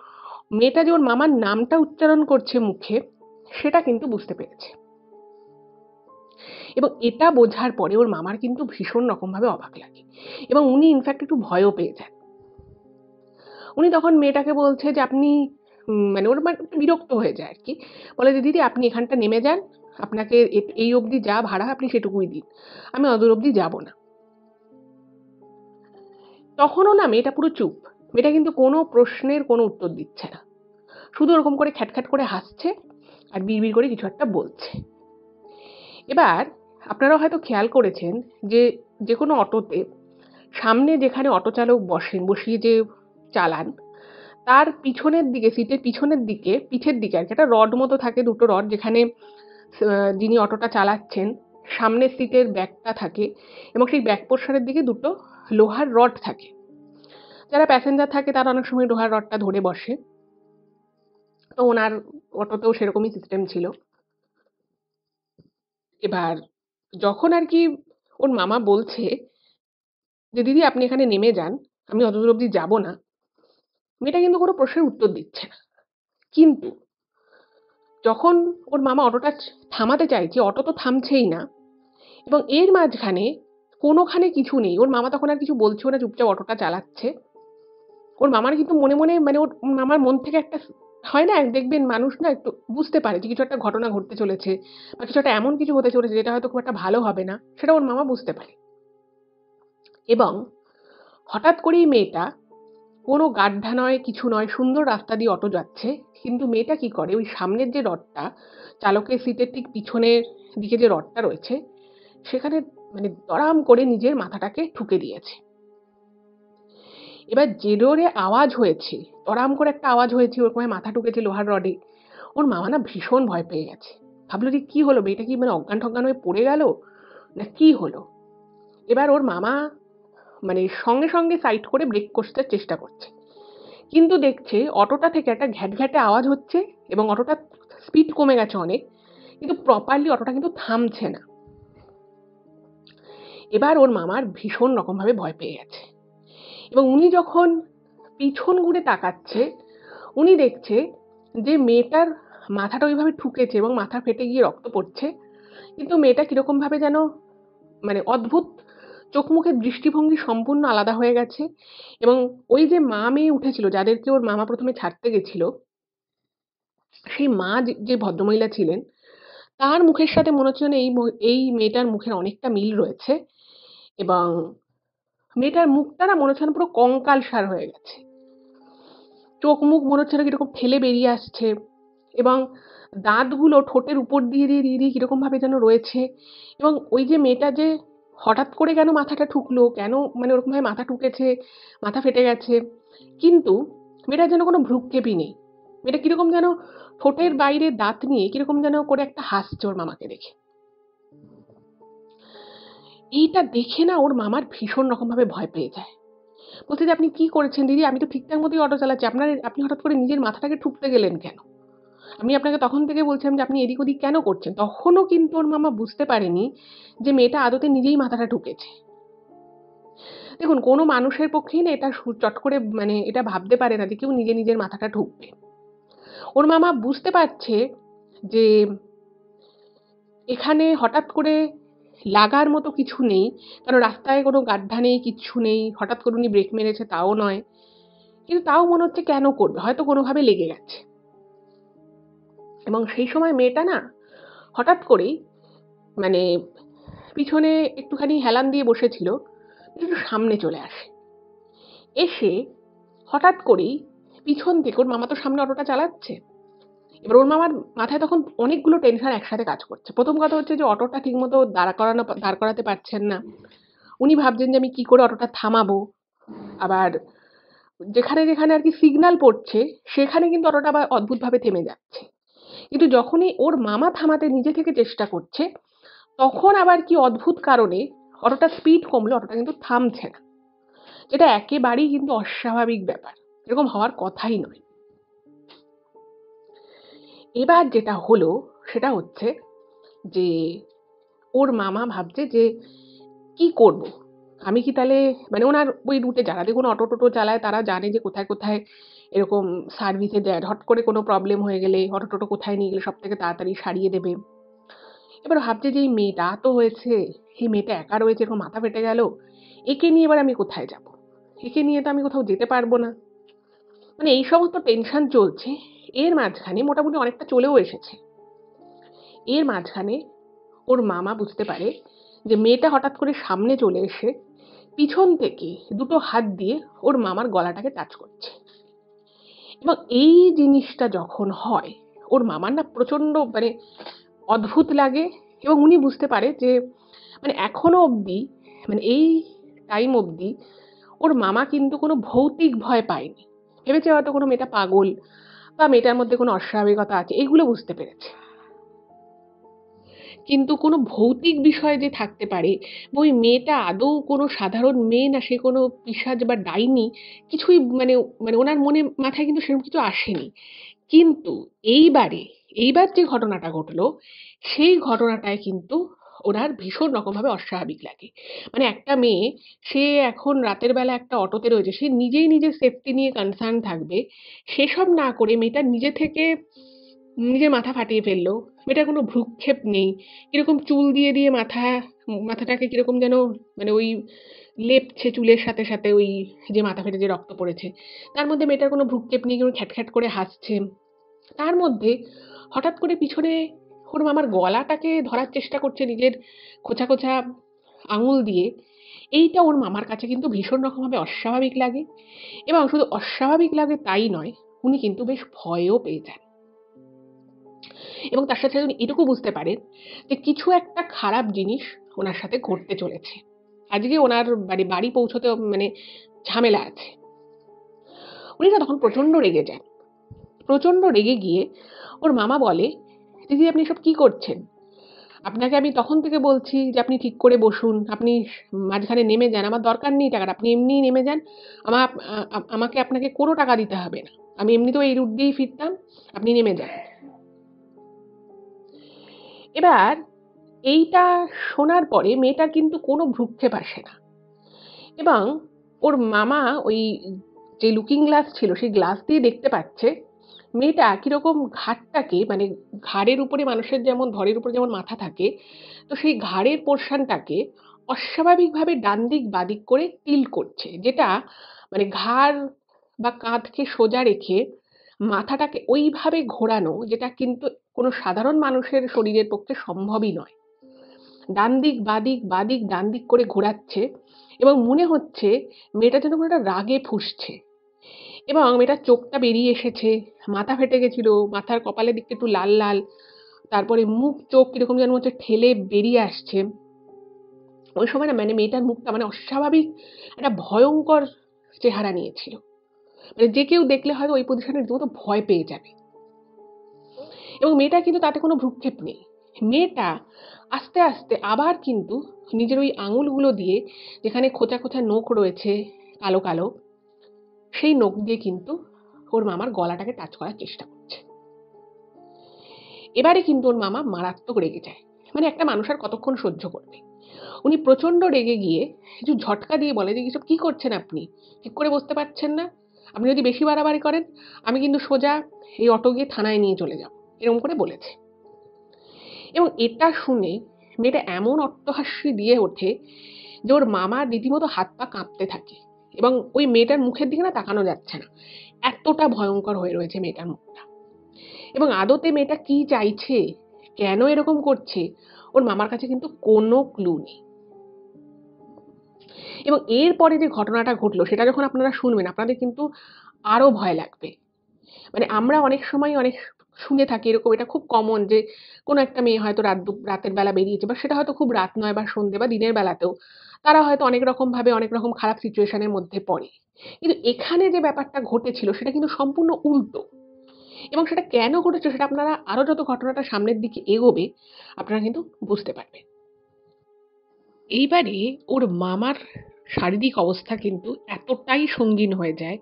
মেয়েটা যে ওর মামার নামটা উচ্চারণ করছে মুখে, সেটা কিন্তু বুঝতে পেরেছে। এবং এটা বোঝার পরে ওর মামার কিন্তু ভীষণ রকমভাবে অবাক লাগে। এবং উনি ইনফ্যাক্ট একটু ভয়ও পেয়ে যান। উনি তখন মেয়েটাকে বলছে যে আপনি মানে ওর একটু বিরক্ত হয়ে যায় আরকি। বলে যে, "দিদি আপনি এখানটা নেমে যান। আপনাকে এই অবধি যা ভাড়া আপনি সেটুকুই দিন। আমি অদূর অবধি যাব না।" তখনও না মেয়েটা পুরো চুপ। মেয়েটা কিন্তু কোনো প্রশ্নের কোনো উত্তর দিচ্ছে না। শুধু ওরকম করে খ্যাটখ্যাট করে হাসছে আর বিড়বিড় করে কিছু একটা বলছে। এবার আপনারাও হয়তো খেয়াল করেছেন যে, যেকোনো অটোতে সামনে যেখানে অটো চালক বসেন, বসিয়ে যে চালান, তার পিছনের দিকে সিটের পিছনের দিকে, পিঠের দিকে আরকি একটা রড মতো থাকে, ২ টো রড যেখানে যিনি অটোটা চালাচ্ছেন সামনের সিটের ব্যাকটা থাকে এবং সেই ব্যাক পোরশনের দিকে ২ টো লোহার রড থাকে। যারা প্যাসেঞ্জার থাকে তারা অনেক সময় লোহার রডটা ধরে বসে। তো ওনার অটোতেও সেরকমই সিস্টেম ছিল। এবার যখন আরকি ওর মামা বলছে যে, "দিদি আপনি এখানে নেমে যান। আমি অতদূর অব্দি যাব না।" মেয়েটা কিন্তু কোনো প্রশ্নের উত্তর দিচ্ছে না। কিন্তু যখন ওর মামা অটোটা থামাতে চাইছে, অটো তো থামছেই না এবং এর মাঝখানে কোনোখানে কিছু নেই। ওর মামা তখন আর কিছু বলছেও না, চুপচাপ অটোটা চালাচ্ছে। ওর মামার কিন্তু মনে, মনে মানে ওর মামার মন থেকে একটা হয় না, দেখবেন মানুষ না একটু বুঝতে পারে যে কিছু একটা ঘটনা ঘটতে চলেছে বা কিছু একটা এমন কিছু হতে চলেছে যেটা হয়তো খুব একটা ভালো হবে না, সেটা ওর মামা বুঝতে পারে। এবং হঠাৎ করেই মেয়েটা কোনো গাড্ডা নয়, কিছু নয়, সুন্দর রাস্তা দিয়ে অটো যাচ্ছে। কিন্তু মেয়েটা কি করে, ওই সামনের যে রডটা, চালকের সিটের ঠিক পিছনের দিকে যে রডটা রয়েছে, সেখানে মানে দড়াম করে নিজের মাথাটাকে ঠুকে দিয়েছে। এবার যে জোরে আওয়াজ হয়েছে, দড়াম করে একটা আওয়াজ হয়েছে, ওরকম মাথা ঠুকেছে লোহার রডে। ওর মামা না ভীষণ ভয় পেয়ে গেছে। ভাবলো যে কি হলো, মেয়েটা কি মানে অজ্ঞান-টজ্ঞান হয়ে পড়ে গেল? না কি হলো? এবার ওর মামা মানে সঙ্গে, সঙ্গে সাইড করে ব্রেক কষতে চেষ্টা করছে। কিন্তু দেখছে অটোটা থেকে একটা ঘ্যাটঘ্যাটে আওয়াজ হচ্ছে এবং অটোটার স্পিড কমে গেছে অনেক। কিন্তু প্রপারলি অটোটা কিন্তু থামছে না। এবার ওর মামার ভীষণ রকমভাবে ভয় পেয়ে গেছে এবং উনি যখন পিছন ঘুরে তাকাচ্ছে, উনি দেখছে যে মেয়েটার মাথাটা ওইভাবে ঠুকেছে এবং মাথা ফেটে গিয়ে রক্ত পড়ছে। কিন্তু মেয়েটা কিরকমভাবে যেন মানে অদ্ভুত চোখ মুখের দৃষ্টিভঙ্গি সম্পূর্ণ আলাদা হয়ে গেছে এবং ওই যে মা মেয়ে উঠেছিল যাদেরকে ওর মামা প্রথমে ছাড়তে গেছিল, সেই মা যে ভদ্রমহিলা ছিলেন, তার মুখের সাথে মনে হচ্ছে যেন এই মেয়েটার মুখের অনেকটা মিল রয়েছে এবং মেয়েটার মুখটা না মনে হচ্ছে যেন পুরো কঙ্কালসার হয়ে গেছে। চোখ মুখ মনে হচ্ছে যেন কিরকম ঠেলে বেরিয়ে আসছে এবং দাঁতগুলো ঠোঁটের উপর দিয়ে কিরকমভাবে যেন রয়েছে এবং ওই যে মেয়েটা যে হঠাৎ করে কেন মাথাটা ঠুকলো, কেন মানে ওরকমভাবে মাথা ঠুকেছে, মাথা ফেটে গেছে, কিন্তু মেয়েটার যেন কোনো ভ্রূক্ষেপই নেই। মেয়েটা কিরকম যেন ঠোঁটের বাইরে দাঁত নিয়ে কিরকম যেন করে একটা হাসছে ওর মামাকে দেখে। এইটা দেখে না ওর মামার ভীষণ রকমভাবে ভয় পেয়ে যায়। বলছে যে, "আপনি কি করেছেন দিদি? আমি তো ঠিকঠাক মতোই অটো চালাচ্ছি। আপনি হঠাৎ করে নিজের মাথাটাকে ঠুকতে গেলেন কেন? আমি আপনাকে তখন থেকে বলছিলাম যে আপনি এদিক ওদিক কেন করছেন?" তখনও কিন্তু ওর মামা বুঝতে পারেনি যে মেয়েটা আদতে নিজেই মাথাটা ঠুকেছে। দেখুন, কোনো মানুষের পক্ষেই না এটা চট করে মানে এটা ভাবতে পারে না যে কেউ নিজের মাথাটা ঠুকবে। ওর মামা বুঝতে পারছে যে এখানে হঠাৎ করে লাগার মতো কিছু নেই। কারণ রাস্তায় কোনো গাড্ডা নেই, কিচ্ছু নেই। হঠাৎ করে উনি ব্রেক মেরেছে তাও নয়। কিন্তু তাও মনে হচ্ছে কেন করবে? হয়তো কোনোভাবে লেগে গেছে। এবং সেই সময় মেয়েটা না হঠাৎ করেই মানে পিছনে একটুখানি হেলান দিয়ে বসেছিল, একটু সামনে চলে আসে। এসে হঠাৎ করেই পিছন থেকে ওর মামা তো সামনে অটোটা চালাচ্ছে। এবার ওর মামার মাথায় তখন অনেকগুলো টেনশন একসাথে কাজ করছে। ১ম কথা হচ্ছে যে অটোটা ঠিকমতো দাঁড় করাতে পারছেন না। উনি ভাবছেন যে আমি কি করে অটোটা থামাবো? আবার যেখানে আরকি সিগন্যাল পড়ছে সেখানে কিন্তু অটোটা আবার অদ্ভুতভাবে থেমে যাচ্ছে। কিন্তু যখনই ওর মামা থামাতে নিজে থেকে চেষ্টা করছে, তখন আবার কি অদ্ভুত কারণে অটোটার স্পিড কমলে অটোটা কিন্তু থামছে না। যেটা একেবারেই কিন্তু অস্বাভাবিক ব্যাপার। এরকম হওয়ার কথাই নয়। এবার যেটা হলো সেটা হচ্ছে যে ওর মামা ভাবছে যে কি করব? আমি কি তাহলে মানে ওনার ওই রুটে যারা দেখুন অটো-টটো চালায় তারা জানে যে কোথায়, কোথায় এরকম সার্ভিসে দেয়। হঠাৎ করে কোনো প্রবলেম হয়ে গেলে অটো-টটো কোথায় নিয়ে গেলে সবথেকে তাড়াতাড়ি সারিয়ে দেবে। এবার ভাবছে যে এই মেয়েটা তো হয়েছে, এই মেয়েটা একা রয়েছে, এরকম মাথা ফেটে গেল। একে নিয়ে এবার আমি কোথায় যাব? একে নিয়ে তো আমি কোথাও যেতে পারব না। মানে এই সমস্ত টেনশন চলছে। এর মাঝখানে মোটামুটি অনেকটা চলেও এসেছে। এর মাঝখানে ওর মামা বুঝতে পারে যে মেয়েটা হঠাৎ করে সামনে চলে এসে পিছন থেকে দুটো হাত দিয়ে ওর মামার গলাটাকে টাচ করছে এবং এই জিনিসটা যখন হয় ওর মামার না প্রচন্ড মানে অদ্ভুত লাগে এবং উনি বুঝতে পারে যে মানে এখনো অবধি মানে এই টাইম অবধি ওর মামা কিন্তু কোনো ভৌতিক ভয় পায়নি। ভেবেছে হয়তো কোনো মেয়েটা পাগল বা মেয়েটার মধ্যে কোনো অস্বাভাবিকতা আছে, এগুলো বুঝতে পেরেছে। কিন্তু কোনো ভৌতিক বিষয় যে থাকতে পারে বা ওই মেয়েটা আদৌ কোনো সাধারণ মেয়ে না সে কোনো পিশাচ বা ডাইনি, কিছুই মানে মানে ওনার মাথায় কিন্তু সেরকম কিছু আসেনি। কিন্তু এইবার যে ঘটনাটা ঘটলো সেই ঘটনাটায় কিন্তু ওনার ভীষণ রকমভাবে অস্বাভাবিক লাগে। মানে একটা মেয়ে, সে এখন রাতের বেলা একটা অটোতে রয়েছে। সে নিজেই নিজের সেফটি নিয়ে কনসার্ন থাকবে। সেসব না করে মেয়েটা নিজে থেকে নিজের মাথা ফাটিয়ে ফেলল। মেয়েটার কোনো ভ্রূক্ষেপ নেই। কিরকম চুল দিয়ে মাথাটাকে কিরকম যেন মানে ওই লেপছে চুলের সাথে ওই যে মাথা ফেটে যে রক্ত পড়েছে। তার মধ্যে মেয়েটার কোনো ভ্রূক্ষেপ নেই, কেমন খ্যাটখ্যাট করে হাসছে। তার মধ্যে হঠাৎ করে পিছনে ওর মামার গলাটাকে ধরার চেষ্টা করছে নিজের খোঁচা আঙুল দিয়ে। এইটা ওর মামার কাছে কিন্তু ভীষণ রকমভাবে অস্বাভাবিক লাগে, এবং শুধু অস্বাভাবিক লাগে তাই নয়, উনি কিন্তু বেশ ভয়ও পেয়ে যান। এবং তার সাথে উনি এটুকু বুঝতে পারেন যে কিছু একটা খারাপ জিনিস ওনার সাথে ঘটতে চলেছে। আজকে ওনার বাড়ি পৌঁছতে মানে ঝামেলা আছে। উনি না তখন প্রচণ্ড রেগে যান। প্রচণ্ড রেগে গিয়ে ওর মামা বলে, "দিদি আপনি এসব কি করছেন? আপনাকে আমি তখন থেকে বলছি যে আপনি ঠিক করে বসুন। আপনি মাঝখানে নেমে যান। আমার দরকার নেই টাকার। আপনি এমনিই নেমে যান। আমা আ আ আমাকে আপনাকে কোনো টাকা দিতে হবে না। আমি এমনিতেও এই রুট দিয়েই ফিরতাম। আপনি নেমে যান।" এবার এইটা শোনার পরে মেয়েটার কিন্তু কোনো ভ্রূক্ষেপ আসে না, এবং ওর মামা ওই যে লুকিং গ্লাস ছিল সেই গ্লাস দিয়ে দেখতে পাচ্ছে মেয়েটা কিরকম ঘাড়টাকে মানে ঘাড়ের উপরে মানুষের যেমন ধরের উপরে যেমন মাথা থাকে, তো সেই ঘাড়ের পোর্শনটাকে অস্বাভাবিকভাবে ডান দিক বাদিক করে টিল্ট করছে, যেটা মানে ঘাড় বা কাঁধকে সোজা রেখে মাথাটাকে ওইভাবে ঘোরানো, যেটা কিন্তু কোনো সাধারণ মানুষের শরীরের পক্ষে সম্ভবই নয়। ডান দিক বাদিক বাদিক ডান দিক করে ঘোরাচ্ছে, এবং মনে হচ্ছে মেয়েটা যেন কোনো একটা রাগে ফুঁসছে, এবং মেয়েটার চোখটা বেরিয়ে এসেছে, মাথা ফেটে গেছিল, মাথার কপালের দিকটা একটু লাল লাল, তারপরে মুখ চোখ কিরকম যেন হচ্ছে ঠেলে বেরিয়ে আসছে। ওই সময় না মানে মেয়েটার মুখটা মানে অস্বাভাবিক একটা ভয়ঙ্কর চেহারা নিয়েছিল। মানে যে কেউ দেখলে হয়তো ওই পজিশনে রীতিমতো ভয় পেয়ে যাবে। এবং মেয়েটার কিন্তু তাতে কোনো ভ্রূক্ষেপ নেই। মেয়েটা আস্তে আস্তে আবার কিন্তু নিজের ওই আঙুলগুলো দিয়ে, যেখানে খোঁচা নখ রয়েছে কালো কালো, সেই নখ দিয়ে কিন্তু ওর মামার গলাটাকে টাচ করার চেষ্টা করছে। এবারে কিন্তু ওর মামা মারাত্মক রেগে যায়। মানে একটা মানুষ আর কতক্ষণ সহ্য করবে। উনি প্রচণ্ড রেগে গিয়ে কিছু ঝটকা দিয়ে বলে যে, "এসব কি করছেন আপনি? ঠিক করে বসতে পারছেন না? আপনি যদি বেশি বাড়াবাড়ি করেন, আমি কিন্তু সোজা এই অটো গিয়ে থানায় নিয়ে চলে যাব।" এরকম করে বলেছে। এবং এটা শুনে মেয়েটা এমন অট্টহাস্যি দিয়ে ওঠে যে ওর মামার রীতিমতো হাত পা কাঁপতে থাকে, এবং ওই মেয়েটার মুখের দিকে না তাকানো যাচ্ছে না। এতটা ভয়ঙ্কর হয়ে রয়েছে মেয়েটার মুখটা। এবং আদতে মেয়েটা কি চাইছে, কেন এরকম করছে, ওর মামার কাছে কিন্তু কোনো ক্লু নেই। এবং এরপরে যে ঘটনাটা ঘটলো সেটা যখন আপনারা শুনবেন, আপনাদের কিন্তু আরো ভয় লাগবে। মানে আমরা অনেক সময় অনেক শুনে থাকি এরকম, এটা খুব কমন যে কোনো একটা মেয়ে হয়তো রাতের বেলা বেরিয়েছে, বা সেটা হয়তো খুব রাত নয় বা সন্ধ্যে বা দিনের বেলাতেও তারা হয়তো অনেক রকমভাবে অনেক রকম খারাপ সিচুয়েশন এর মধ্যে পড়ে। কিন্তু এখানে যে ব্যাপারটা ঘটেছিল সেটা কিন্তু সম্পূর্ণ উল্টো, এবং সেটা কেন ঘটেছে সেটা আপনারা আরো যত ঘটনাটা সামনের দিকে এগোবে আপনারা কিন্তু বুঝতে পারবেন। এইবারে ওর মামার শারীরিক অবস্থা কিন্তু এতটাই সঙ্গীন হয়ে যায়,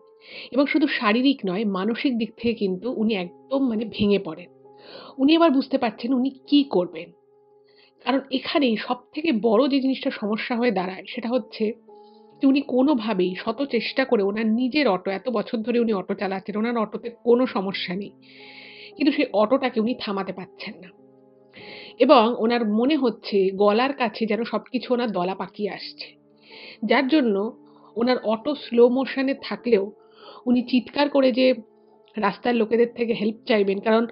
এবং শুধু শারীরিক নয় মানসিক দিক থেকে কিন্তু উনি একদম মানে ভেঙে পড়েন। উনি এবার বুঝতে পারছেন উনি কি করবেন। কারণ এখানেই সবথেকে বড় যে জিনিসটা সমস্যা হয়ে দাঁড়ায় সেটা হচ্ছে যে উনি কোনোভাবেই শত চেষ্টা করে ওনার নিজের অটো, এত বছর ধরে উনি অটো চালাচ্ছেন, ওনার অটোতে কোনো সমস্যা নেই। কিন্তু সেই অটোটাকে উনি থামাতে পারছেন না। এবং ওনার মনে হচ্ছে গলার কাছে যেন সবকিছু ওনার দলা পাকিয়ে আসছে। যার জন্য ওনার অটো স্লো মোশন এ থাকলেও উনি চিৎকার করে যে রাস্তার লোকেদের থেকে হেল্প চাইবেন, কারণ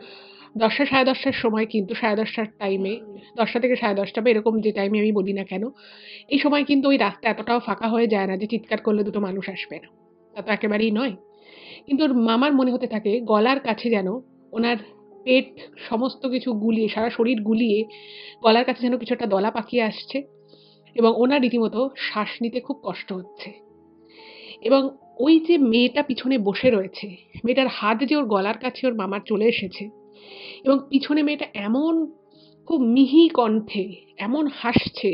১০টা ১০:৩০ সময় কিন্তু ১০:৩০ টাইমে ১০টা থেকে ১০:৩০ বা এরকম যে টাইমে আমি বলি না কেন, এই সময় কিন্তু ওই রাস্তা এতটাও ফাঁকা হয়ে যায় না যে চিৎকার করলে দুটো মানুষ আসবে না। তা তো একেবারেই নয়। কিন্তু ওর মামার মনে হতে থাকে গলার কাছে যেন ওনার পেট সমস্ত কিছু গুলিয়ে, সারা শরীর গুলিয়ে গলার কাছে যেন কিছু একটা দলা পাকিয়ে আসছে, এবং ওনার রীতিমতো শ্বাস নিতে খুব কষ্ট হচ্ছে। এবং ওই যে মেয়েটা পিছনে বসে রয়েছে, মেয়েটার হাত যে ওর গলার কাছে ওর মামার চলে এসেছে, এবং পিছনে মেয়েটা এমন খুব মিহি কণ্ঠে এমন হাসছে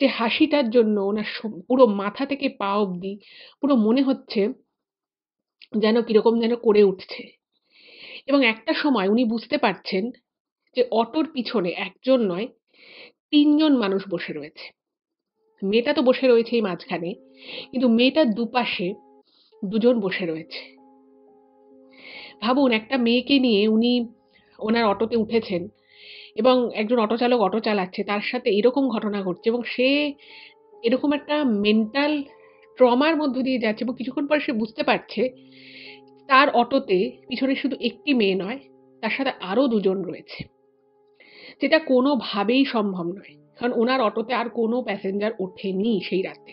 যে হাসিটার জন্য ওনার পুরো মাথা থেকে পা অবধি পুরো মনে হচ্ছে যেন কিরকম যেন করে উঠছে। এবং একটা সময় উনি বুঝতে পারছেন যে অটোর পিছনে একজন নয়, তিনজন মানুষ বসে রয়েছে। মেয়েটা তো বসে রয়েছে এই মাঝখানে, কিন্তু মেয়েটার দুপাশে দুজন বসে রয়েছে। ভাবুন, একটা মেয়েকে নিয়ে উনি ওনার অটোতে উঠেছেন এবং একজন অটো চালক অটো চালাচ্ছে, তার সাথে এরকম ঘটনা ঘটছে এবং সে এরকম একটা মেন্টাল ট্রমার মধ্য দিয়ে যাচ্ছে এবং কিছুক্ষণ পরে সে বুঝতে পারছে তার অটোতে পিছনে শুধু একটি মেয়ে নয়, তার সাথে আরো দুজন রয়েছে, যেটা কোনোভাবেই সম্ভব নয়, কারণ ওনার অটোতে আর কোনো প্যাসেঞ্জার ওঠেনি সেই রাতে।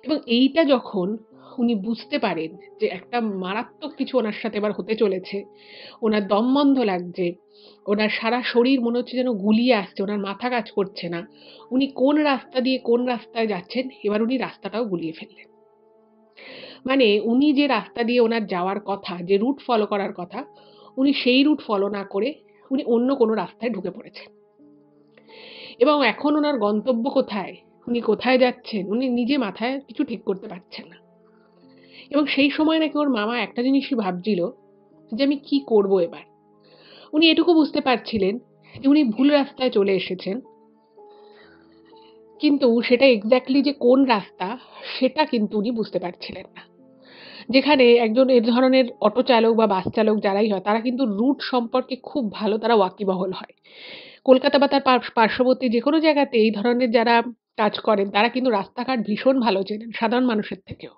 এবং এইটা যখন উনি বুঝতে পারেন যে একটা মারাত্মক কিছু ওনার সাথে এবার হতে চলেছে, ওনার দম বন্ধ লাগছে, ওনার সারা শরীর মনে হচ্ছে যেন গুলিয়ে আসছে, ওনার মাথা কাজ করছে না, উনি কোন রাস্তা দিয়ে কোন রাস্তায় যাচ্ছেন এবার উনি রাস্তাটাও গুলিয়ে ফেললেন। মানে উনি যে রাস্তা দিয়ে ওনার যাওয়ার কথা, যে রুট ফলো করার কথা, উনি সেই রুট ফলো না করে উনি অন্য কোনো রাস্তায় ঢুকে পড়েছেন। এবং এখন ওনার গন্তব্য কোথায়, উনি কোথায় যাচ্ছেন, উনি নিজে মাথায় কিছু ঠিক করতে পারছেন না। এবং সেই সময় নাকি ওর মামা একটা জিনিসই ভাবছিল যে আমি কি করব এবার। উনি এটুকু বুঝতে পারছিলেন যে উনি ভুল রাস্তায় চলে এসেছেন, কিন্তু সেটা এক্স্যাক্টলি যে কোন রাস্তা সেটা কিন্তু উনি বুঝতে পারছিলেন না। যেখানে একজন এ ধরনের অটো চালক বা বাস চালক যারাই হয় তারা কিন্তু রুট সম্পর্কে খুব ভালো তারা ওয়াকিবহল হয়। কলকাতা বা তার পার্শ্ববর্তী যে কোনো জায়গাতে এই ধরনের যারা কাজ করেন তারা কিন্তু রাস্তাঘাট ভীষণ ভালো চেনেন সাধারণ মানুষের থেকেও।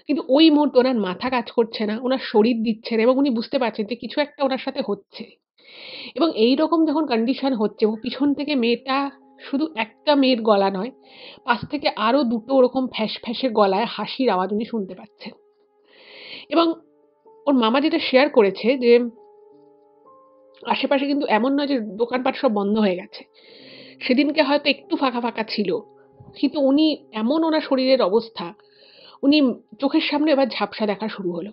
কিন্তু ওই মুহূর্তে ওনার মাথা কাজ করছে না, ওনার শরীর দিচ্ছে না এবং উনি বুঝতে পারছেন যে কিছু একটা ওনার সাথে হচ্ছে। এবং এইরকম যখন কন্ডিশন হচ্ছে এবং পিছন থেকে মেয়েটা, শুধু একটা মেয়ের গলা নয়, পাশ থেকে আরো দুটো ওরকম ফ্যাঁসে গলায় হাসির আওয়াজ উনি শুনতে পাচ্ছেন। এবং ওর মামা যেটা শেয়ার করেছে যে আশেপাশে কিন্তু এমন নয় যে দোকানপাট সব বন্ধ হয়ে গেছে। সেদিনকে হয়তো একটু ফাঁকা ছিল। কিন্তু উনি এমন ওনার শরীরের অবস্থা, উনি চোখের সামনে এবার ঝাপসা দেখা শুরু হলো।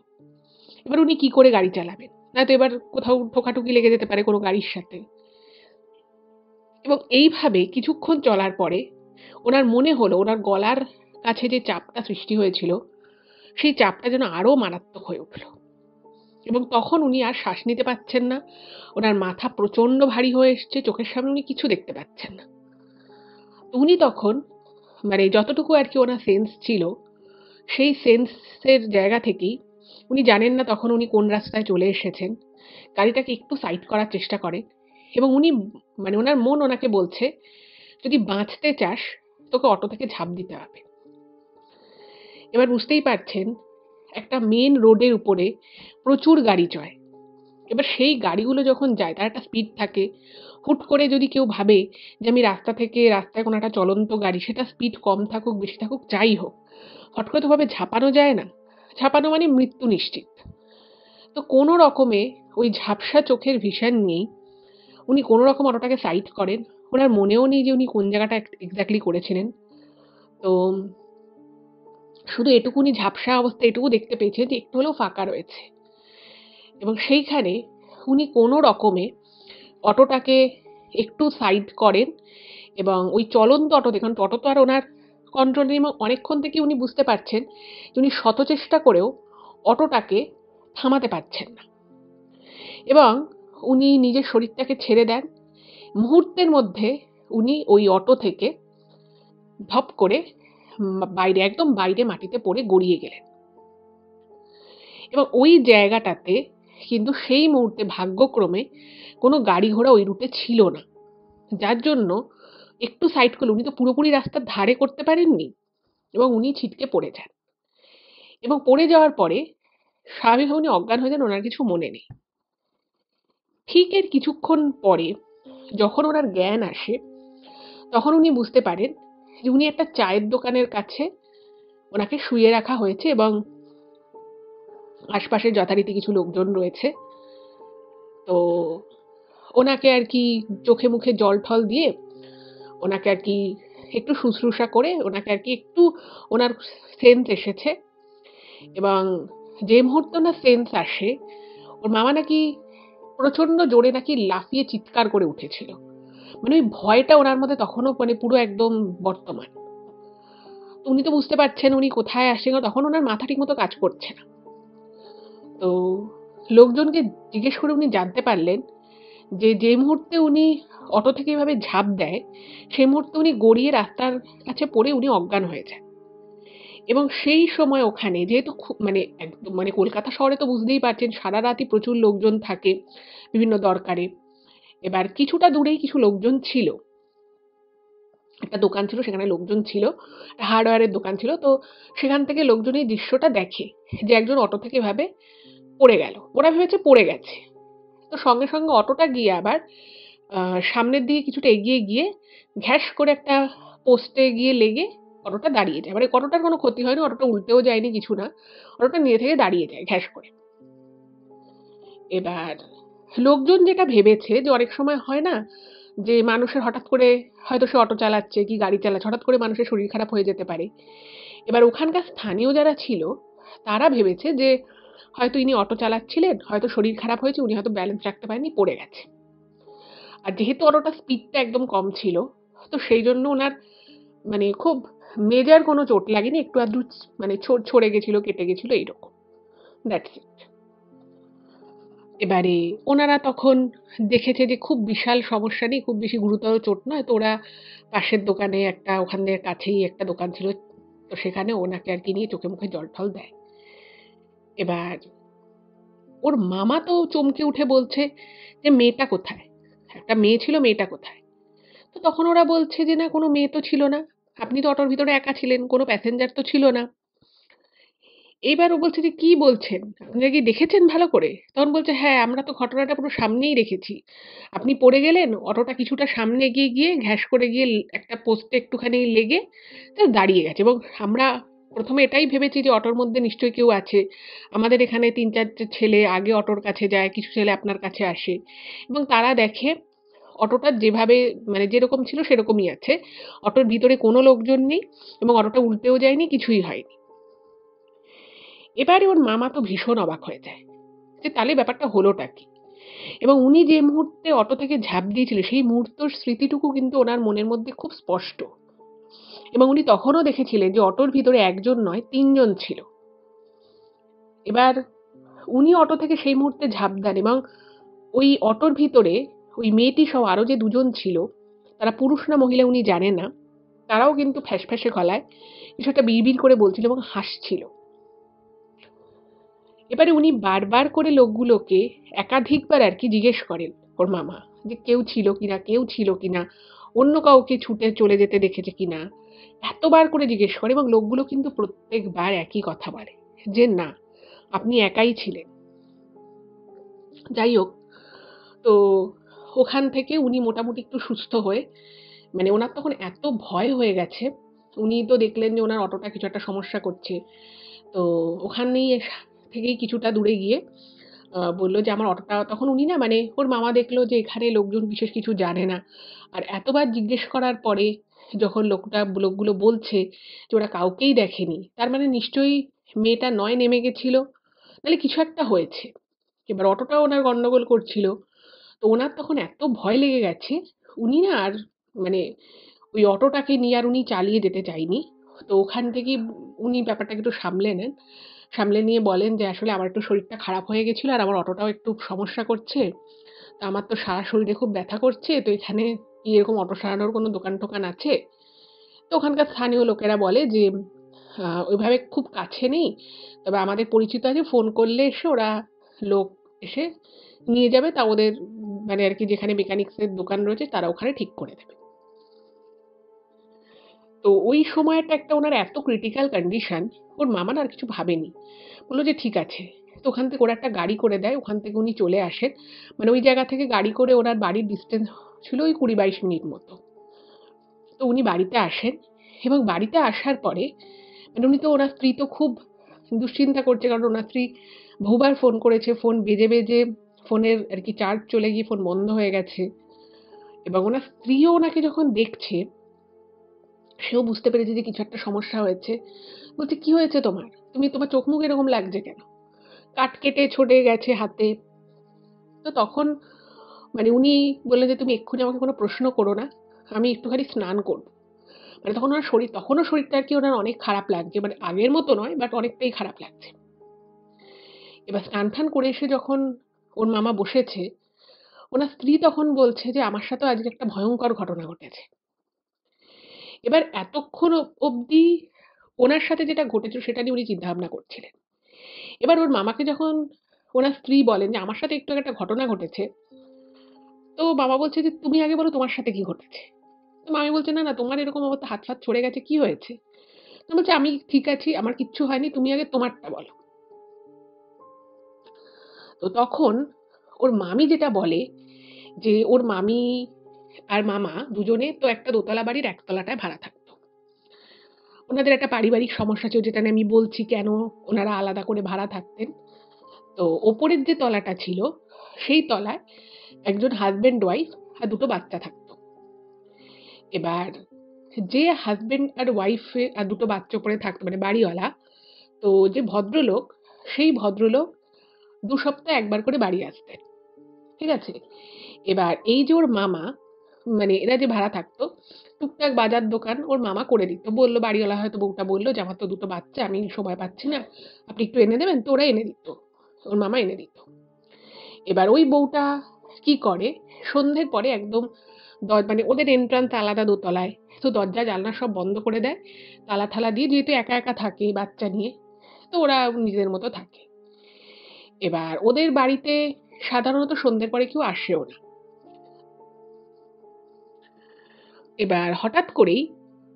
এবার উনি কি করে গাড়ি চালাবেন? নয়তো এবার কোথাও ঠোকাঠুকি লেগে যেতে পারে কোনো গাড়ির সাথে। এবং এইভাবে কিছুক্ষণ চলার পরে ওনার মনে হলো ওনার গলার কাছে যে চাপটা সৃষ্টি হয়েছিল, সেই চাপটা যেন আরো মারাত্মক হয়ে উঠল। এবং তখন উনি আর শ্বাস নিতে পারছেন না। ওনার মাথা প্রচন্ড ভারী হয়ে এসছে, চোখের সামনে উনি কিছু দেখতে পাচ্ছেন না। উনি তখন মানে যতটুকু আরকি ওনার সেন্স ছিল, সেই সেন্সের জায়গা থেকেই উনি জানেন না তখন উনি কোন রাস্তায় চলে এসেছেন। গাড়িটাকে একটু সাইড করার চেষ্টা করেন এবং উনি মানে ওনার মন ওনাকে বলছে, "যদি বাঁচতে চাস, তোকে অটো থেকে ঝাঁপ দিতে হবে।" এবার বুঝতেই পারছেন, একটা মেইন রোডের উপরে প্রচুর গাড়ি চড়ে। এবার সেই গাড়িগুলো যখন যায় তার একটা স্পিড থাকে। হুট করে যদি কেউ ভাবে যে আমি রাস্তা থেকে রাস্তায় কোনো একটা চলন্ত গাড়ি, সেটা স্পিড কম থাকুক বেশি থাকুক যাই হোক, হট করে তো ভাবে ঝাঁপানো যায় না। ঝাঁপানো মানে মৃত্যু নিশ্চিত। তো কোনো রকমে ওই ঝাপসা চোখের ভিশন নিয়েই উনি কোনো রকম অটোটাকে সাইড করেন। ওনার মনেও নেই যে উনি কোন জায়গাটা এক্স্যাক্টলি করেছিলেন। তো শুধু এটুকুনি ঝাপসা অবস্থায় এটুকু দেখতে পেয়েছেন যে একটু হলেও ফাঁকা রয়েছে। এবং সেইখানে উনি কোনো রকমে অটোটাকে একটু সাইড করেন এবং ওই চলন্ত অটোতে, কারণ টোটো তো আর ওনার কন্ট্রোল নেই এবং অনেকক্ষণ থেকেই উনি বুঝতে পারছেন যে উনি শত চেষ্টা করেও অটোটাকে থামাতে পারছেন না। এবং উনি নিজের শরীরটাকে ছেড়ে দেন। মুহূর্তের মধ্যে উনি ওই অটো থেকে ধপ করে বাইরে, একদম বাইরে মাটিতে পড়ে গড়িয়ে গেলেন। এবং ওই জায়গাটাতে কিন্তু সেই মুহূর্তে ভাগ্যক্রমে কোনো গাড়ি ঘোড়া ওই রুটে ছিল না। যার জন্য একটু সাইড করলে, উনি তো পুরোপুরি রাস্তার ধারে করতে পারেননি এবং উনি ছিটকে পড়ে যান। এবং পড়ে যাওয়ার পরে স্বাভাবিকভাবে উনি অজ্ঞান হয়ে যান, ওনার কিছু মনে নেই। ঠিক এর কিছুক্ষণ পরে যখন ওনার জ্ঞান আসে, তখন উনি বুঝতে পারেন যে উনি একটা চায়ের দোকানের কাছে ওনাকে শুইয়ে রাখা হয়েছে এবং আশপাশে যথারীতি কিছু লোকজন রয়েছে। তো ওনাকে আরকি চোখে মুখে জল-টল দিয়ে ওনাকে আরকি একটু শুশ্রূষা করে ওনাকে আরকি একটু ওনার সেন্স এসেছে। এবং যে মুহূর্তে ওনার সেন্স আসে, ওর মামা নাকি প্রচন্ড জোরে নাকি লাফিয়ে চিৎকার করে উঠেছিল। মানে ওই ভয়টা ওনার মধ্যে তখনও মানে পুরো একদম বর্তমান। তো উনি তো বুঝতে পারছেন উনি কোথায় আসছেন, তখন ওনার মাথা ঠিকমতো কাজ করছে না। তো লোকজনকে জিজ্ঞেস করে উনি জানতে পারলেন যে মুহূর্তে উনি অটো থেকে এভাবে ঝাঁপ দেয়, সেই মুহূর্তে উনি গড়িয়ে রাস্তার কাছে পড়ে উনি অজ্ঞান হয়ে যায়। এবং সেই সময় ওখানে যেহেতু মানে একদম মানে কলকাতা শহরে তো বুঝতেই পারছেন সারা রাতই প্রচুর লোকজন থাকে বিভিন্ন দরকারে। এবার কিছুটা দূরেই কিছু লোকজন ছিল। একটা দোকান ছিল, সেখানে লোকজন ছিল। হার্ডওয়্যারের দোকান ছিল। তো সেখান থেকে লোকজন এই দৃশ্যটা দেখে যে একজন অটো থেকে এভাবে পড়ে গেল। ওরা ভেবেছে পড়ে গেছে। তো সঙ্গে, সঙ্গে অটোটা গিয়ে আবার সামনের দিকে কিছুটা এগিয়ে গিয়ে ঘ্যাস করে একটা পোস্টে গিয়ে লেগে অটোটা দাঁড়িয়ে যায়। মানে অটোটার কোনো ক্ষতি হয়নি, অটোটা উল্টেও যায়নি, কিছু না। অটোটা নিজে থেকে দাঁড়িয়ে যায় ঘ্যাস করে। এবার লোকজন যেটা ভেবেছে যে অনেক সময় হয় না যে মানুষের হঠাৎ করে হয়তো সে অটো চালাচ্ছে কি গাড়ি চালাচ্ছে, হঠাৎ করে মানুষের শরীর খারাপ হয়ে যেতে পারে। এবার ওখানকার স্থানীয় যারা ছিল তারা ভেবেছে যে হয়তো ইনি অটো চালাচ্ছিলেন, হয়তো শরীর খারাপ হয়েছে, উনি হয়তো ব্যালেন্স রাখতে পারেননি, পড়ে গেছে। আর যেহেতু অটোটার স্পিডটা একদম কম ছিল, তো সেই জন্য ওনার মানে খুব মেজর কোনো চোট লাগেনি, একটু আধটু মানে ছড়ে গেছিল, কেটে গেছিল, এইরকম। That's it. এবারে ওনারা তখন দেখেছে যে খুব বিশাল সমস্যা নেই, খুব বেশি গুরুতর চোট নয়, তো ওরা পাশের দোকানে একটা, ওখানের কাছেই একটা দোকান ছিল, তো সেখানে ওনাকে আর কি নিয়ে চোখে মুখে জল টল দেয়। এবার ওর মামা তো চমকে উঠে বলছে যে মেয়েটা কোথায়, একটা মেয়ে ছিল, মেয়েটা কোথায়? তো তখন ওরা বলছে যে না, কোনো মেয়ে তো ছিল না, আপনি তো অটোর ভিতরে একা ছিলেন, কোনো প্যাসেঞ্জার তো ছিল না। এইবার ও বলছে যে কি বলছেন, আপনারা কি দেখেছেন ভালো করে? তখন বলছে হ্যাঁ, আমরা তো ঘটনাটা পুরো সামনেই দেখেছি। আপনি পড়ে গেলেন, অটোটা কিছুটা সামনে এগিয়ে গিয়ে ঘ্যাস করে গিয়ে একটা পোস্টে একটুখানি লেগে দাঁড়িয়ে গেছে। এবং আমরা প্রথমে এটাই ভেবেছি যে অটোর মধ্যে নিশ্চয়ই কেউ আছে। আমাদের এখানে ৩-৪টে ছেলে আগে অটোর কাছে যায়, কিছু ছেলে আপনার কাছে আসে এবং তারা দেখে অটোটা যেভাবে মানে যেরকম ছিল সেরকমই আছে। অটোর ভিতরে কোনো লোকজন নেই এবং অটোটা উল্টেও যায়নি, কিছুই হয়নি। এবারে ওর মামা তো ভীষণ অবাক হয়ে যায় যে তাহলে ব্যাপারটা হলোটা কি? এবং উনি যে মুহূর্তে অটো থেকে ঝাঁপ দিয়েছিলেন সেই মুহূর্তের স্মৃতিটুকু কিন্তু ওনার মনের মধ্যে খুব স্পষ্ট। এবং উনি তখনও দেখেছিলেন যে অটোর ভিতরে একজন নয়, ৩ জন ছিল। এবার উনি অটো থেকে সেই মুহূর্তে ঝাঁপ দেন এবং ওই অটোর ভিতরে ওই মেয়েটি সহ আরো যে ২ জন ছিল, তারা পুরুষ না মহিলা উনি জানেন না। তারাও কিন্তু ফ্যাঁসফ্যাঁসে গলায় কিছু একটা বিড়বিড় করে বলছিল এবং হাসছিল। এবারে উনি বারবার করে লোকগুলোকে একাধিকবার আর কি জিজ্ঞেস করেন ওর মামা যে কেউ ছিল কিনা, কেউ ছিল কিনা, অন্য কাউকে ছুটে চলে যেতে দেখেছে কিনা। এতবার করে জিজ্ঞেস করে এবং লোকগুলো কিন্তু প্রত্যেকবার একই কথা বলে যে না, আপনি একাই ছিলেন। যাই হোক, তো ওখান থেকে উনি মোটামুটি একটু সুস্থ হয়ে মানে ওনার তখন এত ভয় হয়ে গেছে, উনি তো দেখলেন যে ওনার অটোটা কিছু একটা সমস্যা করছে। তো ওখানেই থেকেই কিছুটা দূরে গিয়ে বলল যে আমার অটোটা, তখন উনি না মানে ওর মামা দেখলো যে এখানে লোকজন বিশেষ কিছু জানে না। আর এতবার জিজ্ঞেস করার পরে যখন লোকগুলো বলছে যে ওরা কাউকেই দেখেনি, তার মানে নিশ্চয়ই মেয়েটা নয় নেমে গেছিল, নাহলে কিছু একটা হয়েছে। এবার অটোটাও ওনার গন্ডগোল করছিল। তো ওনার তখন এত ভয় লেগে গেছে, উনি না আর মানে ওই অটোটাকে নিয়ে আর উনি চালিয়ে যেতে চায়নি। তো ওখান থেকেই উনি ব্যাপারটাকে একটু সামলে নেন। সামলে নিয়ে বলেন যে, "আসলে আমার একটু শরীরটা খারাপ হয়ে গেছিল আর আমার অটোটাও একটু সমস্যা করছে। তো আমার তো সারা শরীরে খুব ব্যথা করছে। তো এখানে কি এরকম অটো সারানোর কোনো দোকান-টোকান আছে?" তো ওখানকার স্থানীয় লোকেরা বলে যে, ওইভাবে খুব কাছে নেই। তবে আমাদের পরিচিত আছে, ফোন করলে এসে ওরা লোক এসে নিয়ে যাবে। তা ওদের মানে আরকি যেখানে মেকানিক্স এর দোকান রয়েছে তারা ওখানে ঠিক করে দেবে। তো ওই সময়টা একটা ওনার এত ক্রিটিক্যাল কন্ডিশন, ওর মামা না আর কিছু ভাবেনি। বলল যে ঠিক আছে। তো ওখান থেকে ওরা একটা গাড়ি করে দেয়। ওখান থেকে উনি চলে আসেন। মানে ওই জায়গা থেকে গাড়ি করে ওনার বাড়ির ডিসট্যান্স ছিল ওই ২০-২২ মিনিট মতো। তো উনি বাড়িতে আসেন এবং বাড়িতে আসার পরে মানে উনি তো, ওনার স্ত্রী তো খুব দুশ্চিন্তা করছে, কারণ ওনার স্ত্রী বহুবার ফোন করেছে, ফোন বেজে, বেজে ফোনের আর কি চার্জ চলে গিয়ে ফোন বন্ধ হয়ে গেছে। এবং ওনার স্ত্রীও ওনাকে যখন দেখছে, সেও বুঝতে পেরেছে যে কিছু একটা সমস্যা হয়েছে। বলছে, "কি হয়েছে তোমার? তোমার চোখ মুখ এরকম লাগছে কেন? কাট কেটে ছড়ে গেছে হাতে।" তো তখন মানে উনি বললেন যে, "তুমি এক্ষুনি আমাকে কোনো প্রশ্ন করো না। আমি একটুখানি স্নান করব।" মানে তখন ওনার তখনও শরীরটা আর কি ওনার অনেক খারাপ লাগছে। মানে আগের মতো নয়, বাট অনেকটাই খারাপ লাগছে। এবার স্নান-টান করে এসে যখন ওর মামা বসেছে, ওনার স্ত্রী তখন বলছে যে আমার সাথেও আজকে একটা ভয়ঙ্কর ঘটনা ঘটেছে। এবার এতক্ষণ অবধি ওনার সাথে যেটা ঘটেছিল সেটা নিয়ে উনি চিন্তাভাবনা করছিলেন। এবার ওর মামাকে যখন ওনার স্ত্রী বলেন যে আমার সাথে একটু আগে একটা ঘটনা ঘটেছে, তো বাবা বলছে যে তুমি আগে বলো তোমার সাথে কি ঘটেছে। তো মামি বলছে না না তোমার এরকম অবস্থা, হাত ফাত ছড়ে গেছে, কি হয়েছে? তো বলছে আমি ঠিক আছি, আমার কিচ্ছু হয়নি, তুমি আগে তোমারটা বলো। তো তখন ওর মামি যেটা বলে যে ওর মামি আর মামা দুজনে তো একটা দোতলা বাড়ির একতলাটায় ভাড়া থাকতো। ওনাদের একটা পারিবারিক সমস্যা ছিল যেটা নিয়ে আমি বলছি কেন ওনারা আলাদা করে ভাড়া থাকতেন। তো ওপরের যে তলাটা ছিল সেই তলায় একজন হাজবেন্ড ওয়াইফ আর দুটো বাচ্চা থাকতো। এবার যে হাজবেন্ড আর ওয়াইফে আর দুটো বাচ্চা উপরে থাকতো মানে বাড়িওয়ালা, তো যে ভদ্রলোক সেই ভদ্রলোক ২ সপ্তাহে একবার করে বাড়ি আসতেন। ঠিক আছে? এবার এই যে ওর মামা, মানে এরা যে ভাড়া থাকতো, টুকটাক বাজার দোকান ওর মামা করে দিত। বলল বাড়িওয়ালা হয়তো বউটা বলল যে আমার তো দুটো বাচ্চা, আমি সময় পাচ্ছি না, আপনি একটু এনে দেবেন, তো ওরা এনে দিত, ওর মামা এনে দিত। এবার ওই বউটা কি করে, সন্ধ্যের পরে একদম মানে ওদের এন্ট্রান্স আলাদা দোতলায়, তো দরজা জানলা সব বন্ধ করে দেয়, তালা ঠালা দিয়ে, যেহেতু একা একা থাকে বাচ্চা নিয়ে, তো ওরা নিজেদের মতো থাকে। এবার ওদের বাড়িতে সাধারণত সন্ধ্যের পরে কেউ আসেও না। এবার হঠাৎ করেই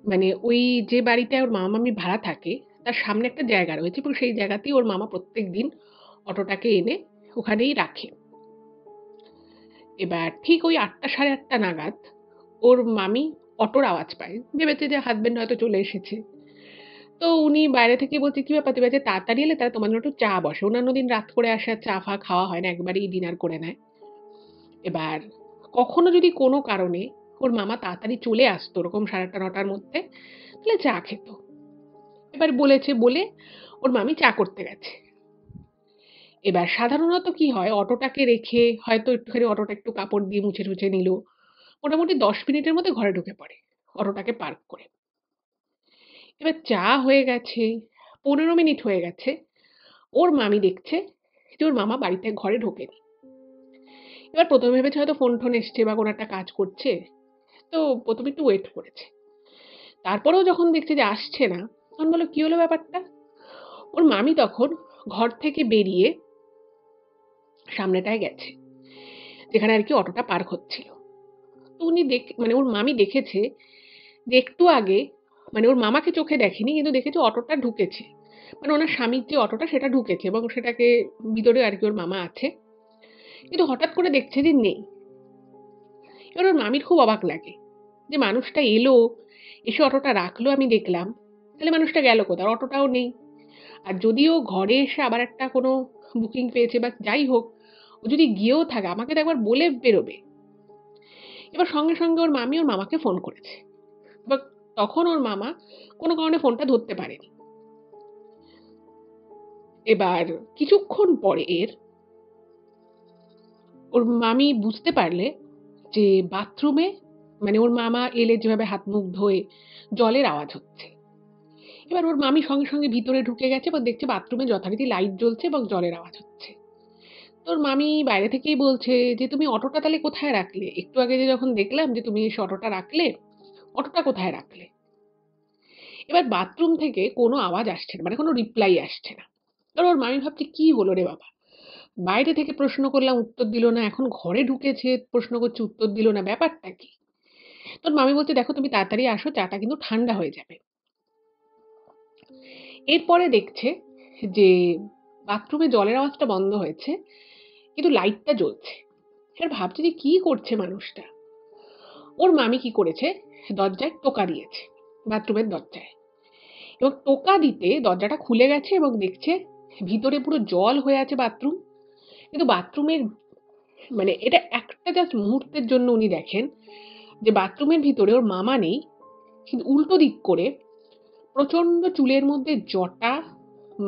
মানে ওই যে বাড়িটায় ওর মামা মামি ভাড়া থাকে তার সামনে একটা জায়গা রয়েছে এবং সেই জায়গাতেই ওর মামা প্রত্যেকদিন অটোটাকে এনে ওখানেই রাখে। এবার ঠিক ওই ৮টা সাড়ে ৮টা নাগাদ ওর মামি অটোর আওয়াজ পায়, ভেবেছে যে হাজবেন্ড হয়তো চলে এসেছে। তো উনি বাইরে থেকে বলছে কি ব্যাপার, তুমি আজকে তাড়াতাড়ি এলে, তাহলে তোমার জন্য একটু চা বসে। অন্যান্য দিন রাত করে আসে আর চা ফা খাওয়া হয় না, একবারেই ডিনার করে নেয়। এবার কখনো যদি কোনো কারণে ওর মামা তাড়াতাড়ি চলে আসতো ওরকম 8:30-9টার মধ্যে, তাহলে চা খেত। এবার বলেছে বলে ওর মামি চা করতে গেছে। এবার সাধারণত কি হয়, অটোটাকে রেখে হয়তো একটুখানি অটোটা একটু কাপড় দিয়ে মুছে টুছে নিল, মোটামুটি ১০ মিনিটের মধ্যে ঘরে ঢুকে পড়ে অটোটাকে পার্ক করে। এবার চা হয়ে গেছে, ১৫ মিনিট হয়ে গেছে, ওর মামি দেখছে যে ওর মামা বাড়িতে ঘরে ঢোকেনি। এবার প্রথমে ভেবেছে হয়তো ফোন টোন এসছে বা কোনো একটা কাজ করছে, তো প্রথমে একটু ওয়েট করেছে। তারপরেও যখন দেখছে যে আসছে না, তখন বলল কি হলো ব্যাপারটা। ওর মামি তখন ঘর থেকে বেরিয়ে সামনেটায় গেছে যেখানে আর কি অটোটা পার্ক হচ্ছিল। তো উনি মানে ওর মামি দেখেছে যে একটু আগে, মানে ওর মামাকে চোখে দেখেনি কিন্তু দেখেছে অটোটা ঢুকেছে, মানে ওনার স্বামীর যে অটোটা সেটা ঢুকেছে এবং সেটাকে ভিতরে আর কি ওর মামা আছে, কিন্তু হঠাৎ করে দেখছে যে নেই। এবার ওর মামির খুব অবাক লাগে যে মানুষটা এলো, এসে অটোটা রাখলো আমি দেখলাম, তাহলে মানুষটা গেল কোথায়, অটোটাও নেই। আর যদিও ঘরে এসে আবার একটা কোনো বুকিং পেয়েছে বা যাই হোক, ও যদি গিয়েও থাকে আমাকে তো একবার বলে বেরোবে। এবার সঙ্গে সঙ্গে ওর মামি ওর মামাকে ফোন করেছে। এবার তখন ওর মামা কোনো কারণে ফোনটা ধরতে পারেনি। এবার কিছুক্ষণ পরে ওর মামি বুঝতে পারলে যে বাথরুমে, মানে ওর মামা এলে যেভাবে হাত মুখ ধোয়, জলের আওয়াজ হচ্ছে। এবার ওর মামি সঙ্গে সঙ্গে ভিতরে ঢুকে গেছে এবং দেখছে বাথরুমে যথারীতি লাইট জ্বলছে এবং জলের আওয়াজ হচ্ছে। তোর মামি বাইরে থেকেই বলছে যে তুমি অটোটা তাহলে কোথায় রাখলে, একটু আগে যে যখন দেখলাম যে তুমি এসে অটোটা রাখলে, অটোটা কোথায় রাখলে। এবার বাথরুম থেকে কোনো আওয়াজ আসছে না, মানে কোনো রিপ্লাই আসছে না। এবার ওর মামি ভাবছে কি হলো রে বাবা, বাইরে থেকে প্রশ্ন করলাম উত্তর দিল না, এখন ঘরে ঢুকেছে প্রশ্ন করছি উত্তর দিল না, ব্যাপারটা কি। তোর মামি বলছে দেখো তুমি তাড়াতাড়ি আসো, চাটা কিন্তু ঠান্ডা হয়ে যাবে। এরপরে দেখছে যে বাথরুমে জলের আওয়াজটা বন্ধ হয়েছে কিন্তু লাইটটা জ্বলছে। এবার ভাবছে যে কি করছে মানুষটা। ওর মামি কি করেছে, দরজায় টোকা দিয়েছে, বাথরুমের দরজায়, এবং টোকা দিতে দরজাটা খুলে গেছে এবং দেখছে ভিতরে পুরো জল হয়ে আছে বাথরুম। কিন্তু বাথরুমের, মানে এটা একটা জাস্ট মুহূর্তের জন্য উনি দেখেন যে বাথরুমের ভিতরে ওর মামা নেই, কিন্তু উল্টো দিক করে প্রচন্ড চুলের মধ্যে জটা,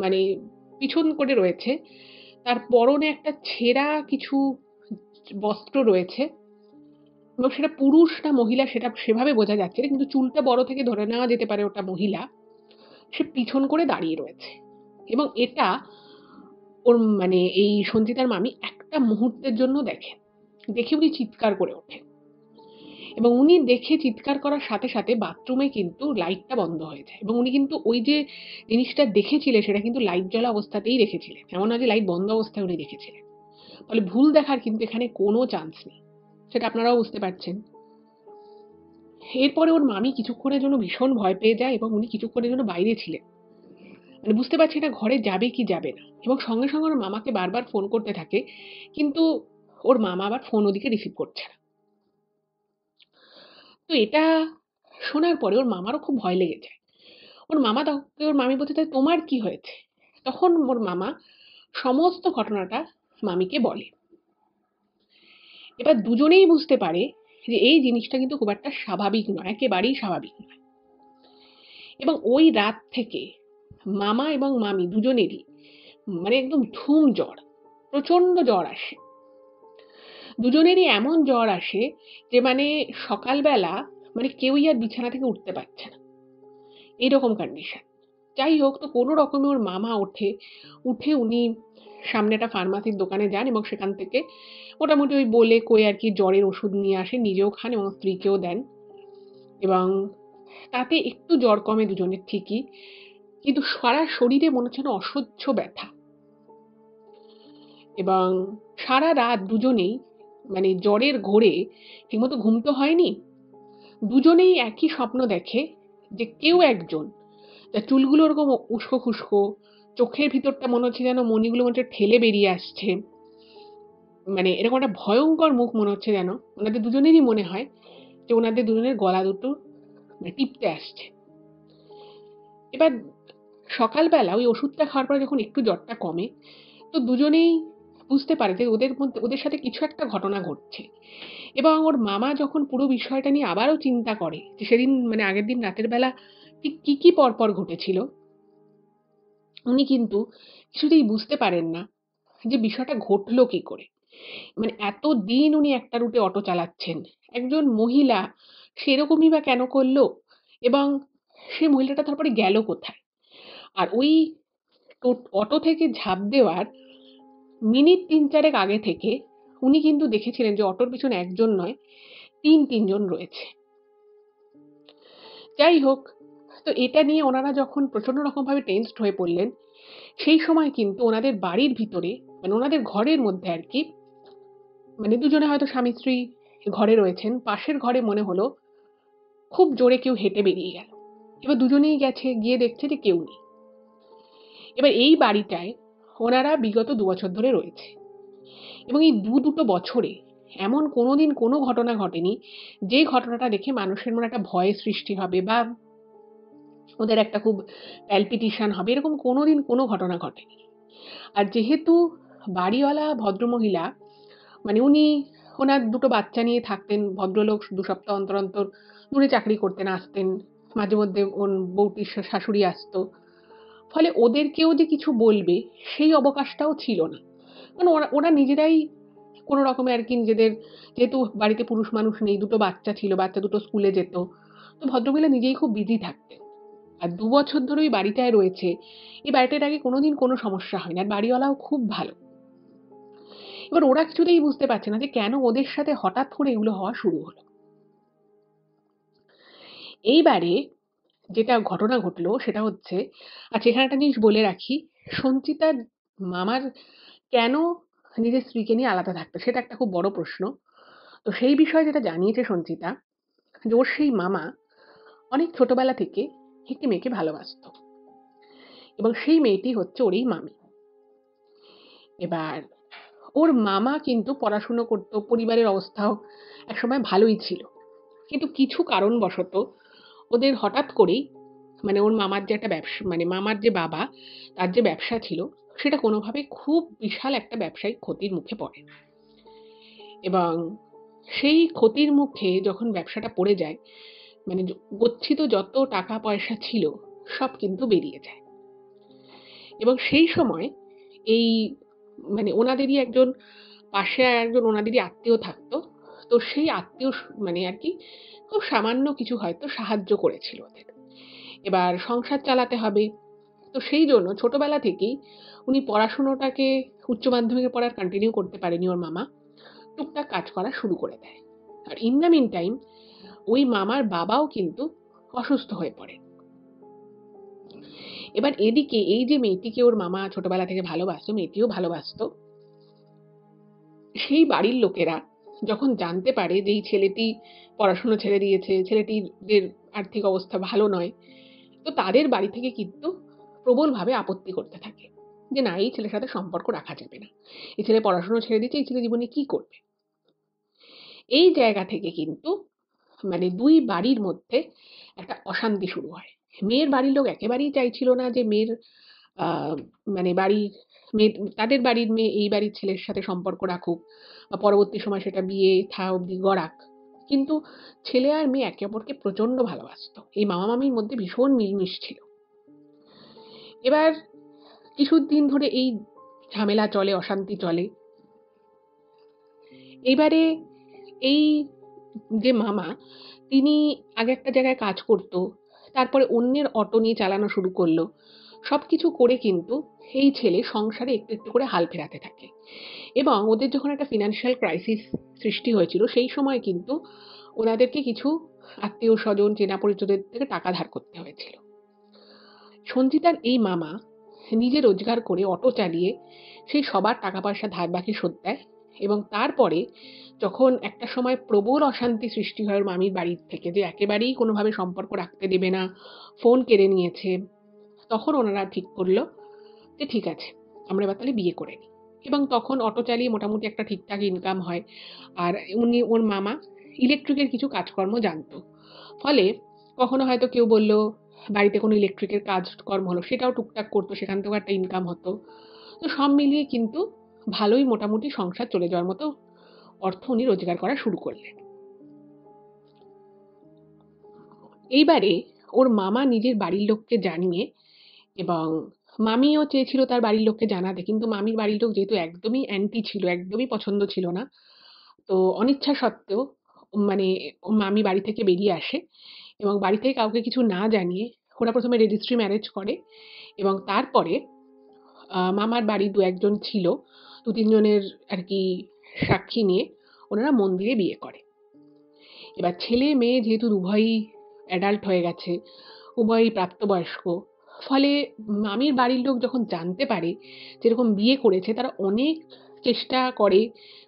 মানে পিছন করে রয়েছে, তার পরনে একটা ছেঁড়া কিছু বস্ত্র রয়েছে এবং সেটা পুরুষ না মহিলা সেটা সেভাবে বোঝা যাচ্ছে না, কিন্তু চুলটা বড় থেকে ধরে নেওয়া যেতে পারে ওটা মহিলা। সে পিছন করে দাঁড়িয়ে রয়েছে এবং এটা ওর, মানে এই সঞ্চিতার মামি একটা মুহূর্তের জন্য দেখেন। দেখে উনি চিৎকার করে ওঠেন এবং উনি দেখে চিৎকার করার সাথে সাথে বাথরুমে কিন্তু লাইটটা বন্ধ হয়ে যায় এবং উনি কিন্তু ওই যে জিনিসটা দেখেছিলেন সেটা কিন্তু লাইট জ্বলা অবস্থাতেই রেখেছিলেন, এমন নয় যে লাইট বন্ধ অবস্থায় উনি দেখেছিলেন। ফলে ভুল দেখার কিন্তু এখানে কোনো চান্স নেই, সেটা আপনারাও বুঝতে পারছেন। এরপরে ওর মামি কিছুক্ষণের জন্য ভীষণ ভয় পেয়ে যায় এবং উনি কিছুক্ষণের জন্য বাইরে ছিলেন, মানে বুঝতে পারছে না ঘরে যাবে কি যাবে না, এবং সঙ্গে সঙ্গে ওর মামাকে বারবার ফোন করতে থাকে, কিন্তু ওর মামা আবার ফোন ওদিকে রিসিভ করছে না। তো এটা শোনার পরে ওর মামারও খুব ভয় লেগে যায়। ওর মামা তাকে, ওর মামি বলতে থাকে, তোমার কি হয়েছে? তখন ওর মামা সমস্ত ঘটনাটা মামিকে বলে। এবার দুজনেই বুঝতে পারে যে এই জিনিসটা কিন্তু খুব একটা স্বাভাবিক নয়, একেবারেই স্বাভাবিক নয়। এবং ওই রাত থেকে মামা এবং মামি দুজনেরই মানে একদম ধুম জ্বর, প্রচন্ড জ্বর আসে। দুজনেরই এমন জ্বর আসে যে মানে সকালবেলা মানে কেউই আর বিছানা থেকে উঠতে পারছে না, এইরকম কন্ডিশন। যাই হোক, তো কোনো রকমে ওর মামা উঠে উনি সামনে একটা ফার্মাসির দোকানে যান এবং সেখান থেকে মোটামুটি ওই বলে কয়ে আর কি জ্বরের ওষুধ নিয়ে আসেন, নিজেও খান এবং স্ত্রীকেও দেন, এবং তাতে একটু জ্বর কমে দুজনের ঠিকই, কিন্তু সারা শরীরে মনে হচ্ছে যেন অসহ্য ব্যথা। এবং সারা রাত দুজনেই মানে জ্বরের ঘোরে ঠিকমতো ঘুম তো হয়নি, দুজনেই একই স্বপ্ন দেখে যে কেউ একজন, তার চুলগুলো ওরকম উস্কো খুস্কো, চোখের ভিতরটা মনে হচ্ছে যেন মণিগুলো মনে হচ্ছে ঠেলে বেরিয়ে আসছে, মানে এরকম একটা ভয়ঙ্কর মুখ মনে হচ্ছে যেন ওনাদের দুজনেরই মনে হয় যে ওনাদের দুজনের গলা দুটো মানে টিপতে আসছে। এবার সকালবেলা ওই ওষুধটা খাওয়ার পরে যখন একটু জ্বরটা কমে, তো দুজনেই বুঝতে পারে যে ওদের সাথে কিছু একটা ঘটনা ঘটছে। এবং ওর মামা যখন পুরো বিষয়টা নিয়ে আবারও চিন্তা করে যে সেদিন মানে আগের দিন রাতের বেলা ঠিক কি কি পরপর ঘটেছিল, উনি কিন্তু কিছুতেই বুঝতে পারেন না যে বিষয়টা ঘটলো কি করে। মানে এতদিন উনি একটা রুটে অটো চালাচ্ছেন, একজন মহিলা সেরকমই বা কেন করলো, এবং সে মহিলাটা তারপরে গেল কোথায়? আর ওই অটো থেকে ঝাঁপ দেওয়ার মিনিট ৩-৪ আগে থেকে উনি কিন্তু দেখেছিলেন যে অটোর পিছনে একজন নয়, ৩ জন রয়েছে। যাই হোক, তো এটা নিয়ে ওনারা যখন প্রচন্ড রকমভাবে টেনসড হয়ে পড়লেন, সেই সময় কিন্তু ওনাদের বাড়ির ভিতরে মানে ওনাদের ঘরের মধ্যে আর কি, মানে দুজনে হয়তো স্বামী স্ত্রী ঘরে রয়েছেন, পাশের ঘরে মনে হলো খুব জোরে কেউ হেঁটে বেরিয়ে গেল। এবার দুজনেই গেছে, গিয়ে দেখছে যে কেউ নেই। এবার এই বাড়িটায় ওনারা বিগত ২ বছর ধরে রয়েছে এবং এই দুটো বছরে এমন কোনোদিন কোনো ঘটনা ঘটেনি যে ঘটনাটা দেখে মানুষের মনে একটা ভয়ের সৃষ্টি হবে বা ওদের একটা খুব প্যালপিটেশন হবে, এরকম কোনোদিন কোনো ঘটনা ঘটেনি। আর যেহেতু বাড়িওয়ালা ভদ্রমহিলা মানে উনি ওনার দুটো বাচ্চা নিয়ে থাকতেন, ভদ্রলোক ২ সপ্তাহ অন্তর অন্তর দূরে চাকরি করতেন, আসতেন, মাঝে মধ্যে ওর বউটির শাশুড়ি আসতো, ফলে ওদেরকেও যে কিছু বলবে সেই অবকাশটাও ছিল না। কারণ ওরা ওরা নিজেরাই কোনো রকমে আর কি নিজেদের, যেহেতু বাড়িতে পুরুষ মানুষ নেই, দুটো বাচ্চা ছিল, বাচ্চা দুটো স্কুলে যেত, তো ভদ্রমহিলা নিজেই খুব বিজি থাকতেন। আর ২ বছর ধরে ওই বাড়িটায় রয়েছে, এই বাড়িটার আগে কোনোদিন কোনো সমস্যা হয়নি, আর বাড়িওয়ালাও খুব ভালো। এবার ওরা কিছুতেই বুঝতে পারছে না যে কেন ওদের সাথে হঠাৎ করে এগুলো হওয়া শুরু হলো। এইবারে যেটা ঘটনা ঘটলো সেটা হচ্ছে, আচ্ছা এখানে একটা জিনিস বলে রাখি, সঞ্চিতার মামার কেন নিজের স্ত্রীকে নিয়ে আলাদা থাকতো সেটা একটা খুব বড় প্রশ্ন। তো সেই বিষয়ে যেটা জানিয়েছে সঞ্চিতা, যে ওর সেই মামা অনেক ছোটবেলা থেকে একটি মেয়েকে ভালোবাসতো এবং সেই মেয়েটি হচ্ছে ওর এই মামি। এবার ওর মামা কিন্তু পড়াশুনো করতো, পরিবারের অবস্থাও একসময় ভালোই ছিল, কিন্তু কিছু কারণবশত ওদের হঠাৎ করেই মানে ওর মামার যে একটা ব্যবসা, মানে মামার যে বাবা তার যে ব্যবসা ছিল সেটা কোনোভাবে খুব বিশাল একটা ব্যবসায়িক ক্ষতির মুখে পড়ে, এবং সেই ক্ষতির মুখে যখন ব্যবসাটা পড়ে যায় মানে গচ্ছিত যত টাকা পয়সা ছিল সব কিন্তু বেরিয়ে যায়। এবং সেই সময় এই মানে ওনাদেরই একজন পাশে একজন ওনাদেরই আত্মীয় থাকতো, তো সেই আত্মীয় মানে আর কি খুব সামান্য কিছু হয়তো সাহায্য করেছিল ওদের। এবার সংসার চালাতে হবে, তো সেই জন্য ছোটবেলা থেকেই উনি পড়াশুনোটাকে উচ্চ মাধ্যমিকে পড়ার কন্টিনিউ করতে পারেনি ওর মামা, টুকটাক কাজ করা শুরু করে দেয়। আর ইন দ্য মিন টাইম ওই মামার বাবাও কিন্তু অসুস্থ হয়ে পড়ে। এবার এদিকে এই যে মেয়েটিকে ওর মামা ছোটবেলা থেকে ভালোবাসতো, মেয়েটিও ভালোবাসতো, সেই বাড়ির লোকেরা যখন জানতে পারে যে এই ছেলেটি পড়াশুনো ছেড়ে দিয়েছে, ছেলেটির আর্থিক অবস্থা ভালো নয়, তো তাদের বাড়ি থেকে কিন্তু প্রবলভাবে আপত্তি করতে থাকে যে না, এই ছেলের সাথে সম্পর্ক রাখা যাবে না, এই ছেলে পড়াশুনো ছেড়ে দিয়েছে, এই ছেলে জীবনে কি করবে। এই জায়গা থেকে কিন্তু মানে দুই বাড়ির মধ্যে একটা অশান্তি শুরু হয়। মেয়ের বাড়ির লোক একেবারেই চাইছিল না যে মেয়ের মানে বাড়ির মেয়ে, তাদের বাড়ির মেয়ে এই বাড়ির ছেলের সাথে সম্পর্ক রাখুক বা পরবর্তী সময় সেটা বিয়ে থা অবধি গড়াক। কিন্তু ছেলে আর মেয়ে একে অপরকে প্রচন্ড ভালোবাসতো, এই মামা মামির মধ্যে ভীষণ মিলমিশ ছিল। এবার কিছুদিন ধরে এই ঝামেলা চলে, অশান্তি চলে। এবারে এই যে মামা, তিনি আগে একটা জায়গায় কাজ করতো, তারপরে অন্যের অটো নিয়ে চালানো শুরু করলো। সবকিছু করে কিন্তু এই ছেলে সংসারে একটু একটু করে হাল ফেরাতে থাকে। এবং ওদের যখন একটা ফিনান্সিয়াল ক্রাইসিস সৃষ্টি হয়েছিল, সেই সময় কিন্তু ওনাদেরকে কিছু আত্মীয় স্বজন চেনা পরিচিতদের থেকে টাকা ধার করতে হয়েছিল। সঞ্চিতার এই মামা নিজে রোজগার করে অটো চালিয়ে সেই সবার টাকা পয়সা ধার বাকি শোধ দেয়। এবং তারপরে যখন একটা সময় প্রবল অশান্তি সৃষ্টি হয় ওর মামির বাড়ির থেকে, যে একেবারেই কোনোভাবে সম্পর্ক রাখতে দেবে না, ফোন কেড়ে নিয়েছে, তখন ওনারা ঠিক করলো যে ঠিক আছে, আমরা এবার তাহলে বিয়ে করে নিই। এবং তখন অটো চালিয়ে মোটামুটি একটা ঠিকঠাক ইনকাম হয়। আর ওর মামা ইলেকট্রিকের কিছু কাজকর্ম জানতো। ফলে কখনো হয়তো কেউ বলল বাড়িতে কোনো ইলেকট্রিকের কাজকর্ম হলো, সেটাও টুকটাক করতো, সেখান থেকেও একটা ইনকাম হতো। তো সব মিলিয়ে কিন্তু ভালোই মোটামুটি সংসার চলে যাওয়ার মতো অর্থ উনি রোজগার করা শুরু করলেন। এইবারে ওর মামা নিজের বাড়ির লোককে জানিয়ে, এবং মামিও চেয়েছিল তার বাড়ির লোককে জানাতে, কিন্তু মামির বাড়ির লোক যেহেতু একদমই অ্যান্টি ছিল, একদমই পছন্দ ছিল না, তো অনিচ্ছা সত্ত্বেও মানে ওর মামি বাড়ি থেকে বেরিয়ে আসে। এবং বাড়ি থেকে কাউকে কিছু না জানিয়ে ওরা প্রথমে রেজিস্ট্রি ম্যারেজ করে। এবং তারপরে মামার বাড়ি দু একজন ছিল, দু তিনজনের আর কি সাক্ষী নিয়ে ওনারা মন্দিরে বিয়ে করে। এবার ছেলে মেয়ে যেহেতু উভয়ই অ্যাডাল্ট হয়ে গেছে, উভয়ই প্রাপ্তবয়স্ক, ফলে মামির বাড়ির লোক যখন জানতে পারে যেরকম বিয়ে করেছে, তারা অনেক চেষ্টা করে,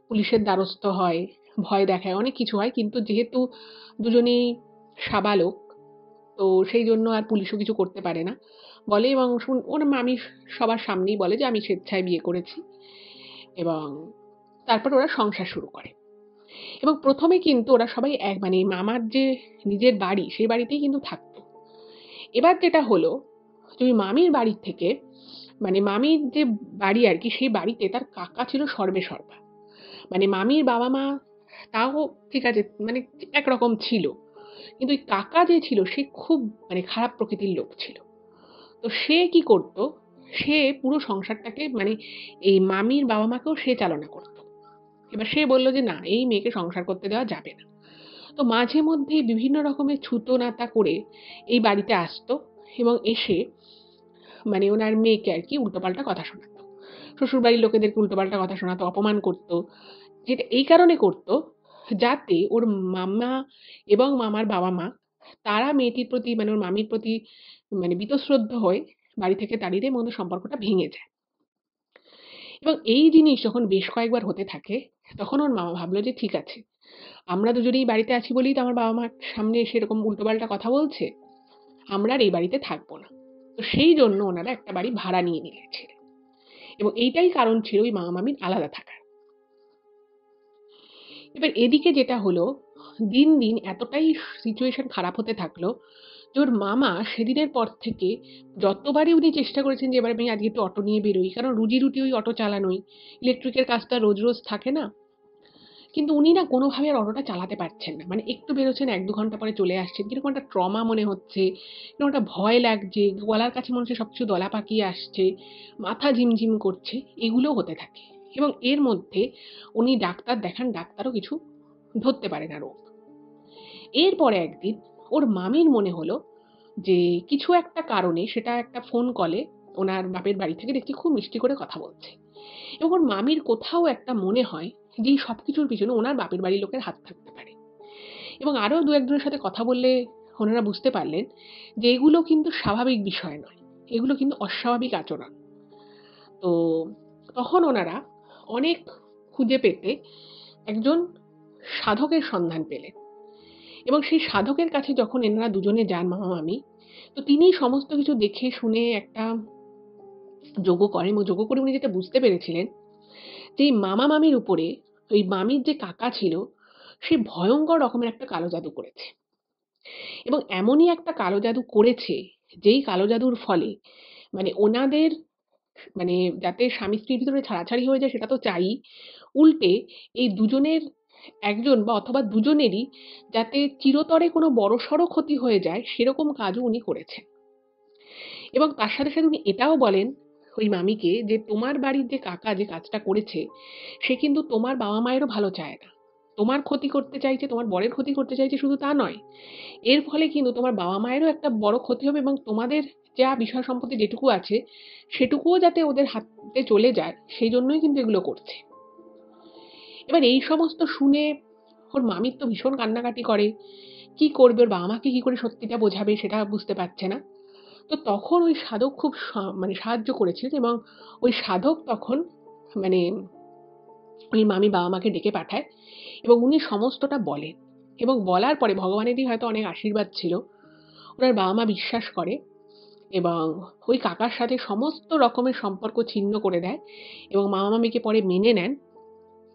পুলিশের দ্বারস্থ হয়, ভয় দেখায়, অনেক কিছু হয়, কিন্তু যেহেতু দুজনেই সাবালক, তো সেই জন্য আর পুলিশও কিছু করতে পারে না। বলে, এবং ওর মামি সবার সামনেই বলে যে আমি স্বেচ্ছায় বিয়ে করেছি। এবং তারপর ওরা সংসার শুরু করে। এবং প্রথমে কিন্তু ওরা সবাই মানে মামার যে নিজের বাড়ি, সেই বাড়িতেই কিন্তু থাকতো। এবার যেটা হলো, যে ওই মামির বাড়ির থেকে, মানে মামির যে বাড়ি আর কি, সেই বাড়িতে তার কাকা ছিল সর্বেসর্বা। মানে মামির বাবা মা তাও ঠিক আছে, মানে একরকম ছিল, কিন্তু ওই কাকা যে ছিল সে খুব মানে খারাপ প্রকৃতির লোক ছিল। তো সে কি করতো, সে পুরো সংসারটাকে মানে এই মামির বাবা মাকেও সে চালনা করতো। এবার সে বলল যে না, এই মেয়েকে সংসার করতে দেওয়া যাবে না। তো মাঝে মধ্যেই বিভিন্ন রকমের ছুতো নাতা করে এই বাড়িতে আসতো, এবং এসে মানে ওনার মেয়েকে আর কি উল্টোপাল্টা কথা শোনাতো, শ্বশুরবাড়ির লোকেদেরকে উল্টোপাল্টা কথা শোনাতো, অপমান করতো। যেটা এই কারণে করতো যাতে ওর মামা এবং মামার বাবা মা তারা মেয়েটির প্রতি মানে ওর মামির প্রতি মানে বীতশ্রদ্ধ হয়ে বাড়ি থেকে তাড়িয়ে দেয় এবং ওদের সম্পর্কটা ভেঙে যায়। এবং এই জিনিস যখন বেশ কয়েকবার হতে থাকে, তখন ওর মামা ভাবলো যে ঠিক আছে, আমরা দুজনেই বাড়িতে আছি বলেই তো আমার বাবা মার সামনে এসে এরকম উল্টোপাল্টা কথা বলছে, আমরা আর এই বাড়িতে থাকবো না। তো সেই জন্য ওনারা একটা বাড়ি ভাড়া নিয়ে নিয়েছিলেন, এবং এইটাই কারণ ছিল ওই মামা মামির আলাদা থাকার। এবার এদিকে যেটা হলো, দিন দিন এতটাই সিচুয়েশন খারাপ হতে থাকলো যে ওর মামা সেদিনের পর থেকে যতবারই উনি চেষ্টা করেছেন যে এবার আমি আজকে একটু অটো নিয়ে বেরোই, কারণ রুজি রুটি ওই অটো চালানোই, ইলেকট্রিকের কাজটা রোজ রোজ থাকে না, কিন্তু উনি না কোনোভাবে আর অটোটা চালাতে পারছেন না। মানে একটু বেরোচ্ছেন, ১-২ ঘন্টা পরে চলে আসছেন, কিরকম একটা ট্রমা মনে হচ্ছে, কিরকম একটা ভয় লাগছে, গলার কাছে মনে হচ্ছে সবকিছু দলা পাকিয়ে আসছে, মাথা ঝিমঝিম করছে, এগুলোও হতে থাকে। এবং এর মধ্যে উনি ডাক্তার দেখান, ডাক্তারও কিছু ধরতে পারে না রোগ। এরপরে একদিন ওর মামির মনে হলো যে কিছু একটা কারণে, সেটা একটা ফোন কলে ওনার বাপের বাড়ি থেকে দেখছি খুব মিষ্টি করে কথা বলছে, এবং ওর মামির কোথাও একটা মনে হয় যে সব কিছুর পিছনে ওনার বাপের বাড়ির লোকের হাত থাকতে পারে। এবং আরও দু একজনের সাথে কথা বললে ওনারা বুঝতে পারলেন যে এগুলো কিন্তু স্বাভাবিক বিষয় নয়, এগুলো কিন্তু অস্বাভাবিক আচরণ। তো তখন ওনারা অনেক খুঁজে পেতে একজন সাধকের সন্ধান পেলেন, এবং সেই সাধকের কাছে যখন এনারা দুজনে যান মামা মামি, তো তিনি সমস্ত কিছু দেখে শুনে একটা যোগ্য করেন, এবং যোগ্য করে উনি যেটা বুঝতে পেরেছিলেন যে এই মামা মামির উপরে ওই মামির যে কাকা ছিল সে ভয়ঙ্কর রকমের একটা কালো জাদু করেছে, এবং এমনই একটা কালো জাদু করেছে যেই কালো জাদুর ফলে মানে ওনাদের মানে যাতে স্বামী স্ত্রীর ভিতরে ছাড়াছাড়ি হয়ে যায় সেটা তো চাই, উল্টে এই দুজনের একজন বা অথবা দুজনেরই যাতে চিরতরে কোনো বড়সড় ক্ষতি হয়ে যায় সেরকম কাজও উনি করেছেন। এবং তার সাথে সাথে উনি এটাও বলেন ওই মামিকে যে তোমার বাড়ির যে কাকা যে কাজটা করেছে সে কিন্তু তোমার বাবা মায়েরও ভালো চায় না, তোমার ক্ষতি করতে চাইছে, তোমার বরের ক্ষতি করতে চাইছে, শুধু তা নয়, এর ফলে কিন্তু তোমার বাবা মায়েরও একটা বড় ক্ষতি হবে, এবং তোমাদের যা বিষয় সম্পত্তি যেটুকু আছে সেটুকুও যাতে ওদের হাতে চলে যায় সেই জন্যই কিন্তু এগুলো করছে। এবার এই সমস্ত শুনে ওর মামির তো ভীষণ কান্নাকাটি করে, কি করবে, ওর বাবা মাকে কি করে সত্যিটা বোঝাবে সেটা বুঝতে পারছে না। তো তখন ওই সাধক খুব মানে সাহায্য করেছিলেন, এবং ওই সাধক তখন মানে ওই মামি বাবা মাকে ডেকে পাঠায়, এবং উনি সমস্তটা বলেন, এবং বলার পরে ভগবানেরই হয়তো অনেক আশীর্বাদ ছিল, ওনার বাবা মা বিশ্বাস করে এবং ওই কাকার সাথে সমস্ত রকমের সম্পর্ক ছিন্ন করে দেয়, এবং মামা মামিকে পরে মেনে নেন।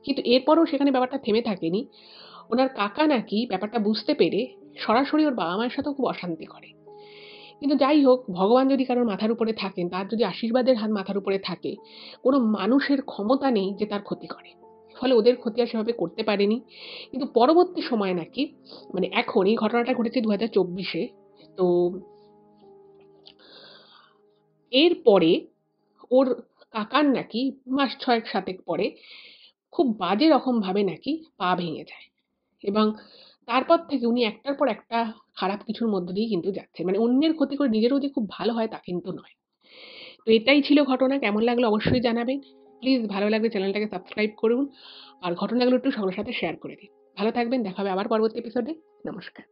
কিন্তু এরপরও সেখানে ব্যাপারটা থেমে থাকেনি, ওনার কাকা নাকি ব্যাপারটা বুঝতে পেরে সরাসরি ওর বাবা মায়ের সাথেও খুব অশান্তি করে। কিন্তু যাই হোক, ভগবান যদি কারোর মাথার উপরে থাকেন, তার যদি আশীর্বাদের হাত মাথার উপরে থাকে, কোনো মানুষের ক্ষমতা নেই যে তার ক্ষতি করে। ফলে ওদের ক্ষতি আর সেভাবে করতে পারেনি। কিন্তু পরবর্তী সময়ে নাকি মানে এখন এই ঘটনাটা ঘটেছে 2024-এ। তো এরপরে ওর কাকার নাকি মাস ৬-৭ পরে খুব বাজে রকমভাবে নাকি পা ভেঙে যায়, এবং তারপর থেকে উনি একটার পর একটা খারাপ কিছুর মধ্য দিয়েই কিন্তু যাচ্ছেন। মানে অন্যের ক্ষতি করে নিজেরও যে খুব ভালো হয় তা কিন্তু নয়। তো এটাই ছিল ঘটনা। কেমন লাগলো অবশ্যই জানাবেন। প্লিজ ভালো লাগলে চ্যানেলটাকে সাবস্ক্রাইব করুন, আর ঘটনাগুলো একটু সকলের সাথে শেয়ার করে দিন। ভালো থাকবেন, দেখা হবে আবার পরবর্তী এপিসোডে। নমস্কার।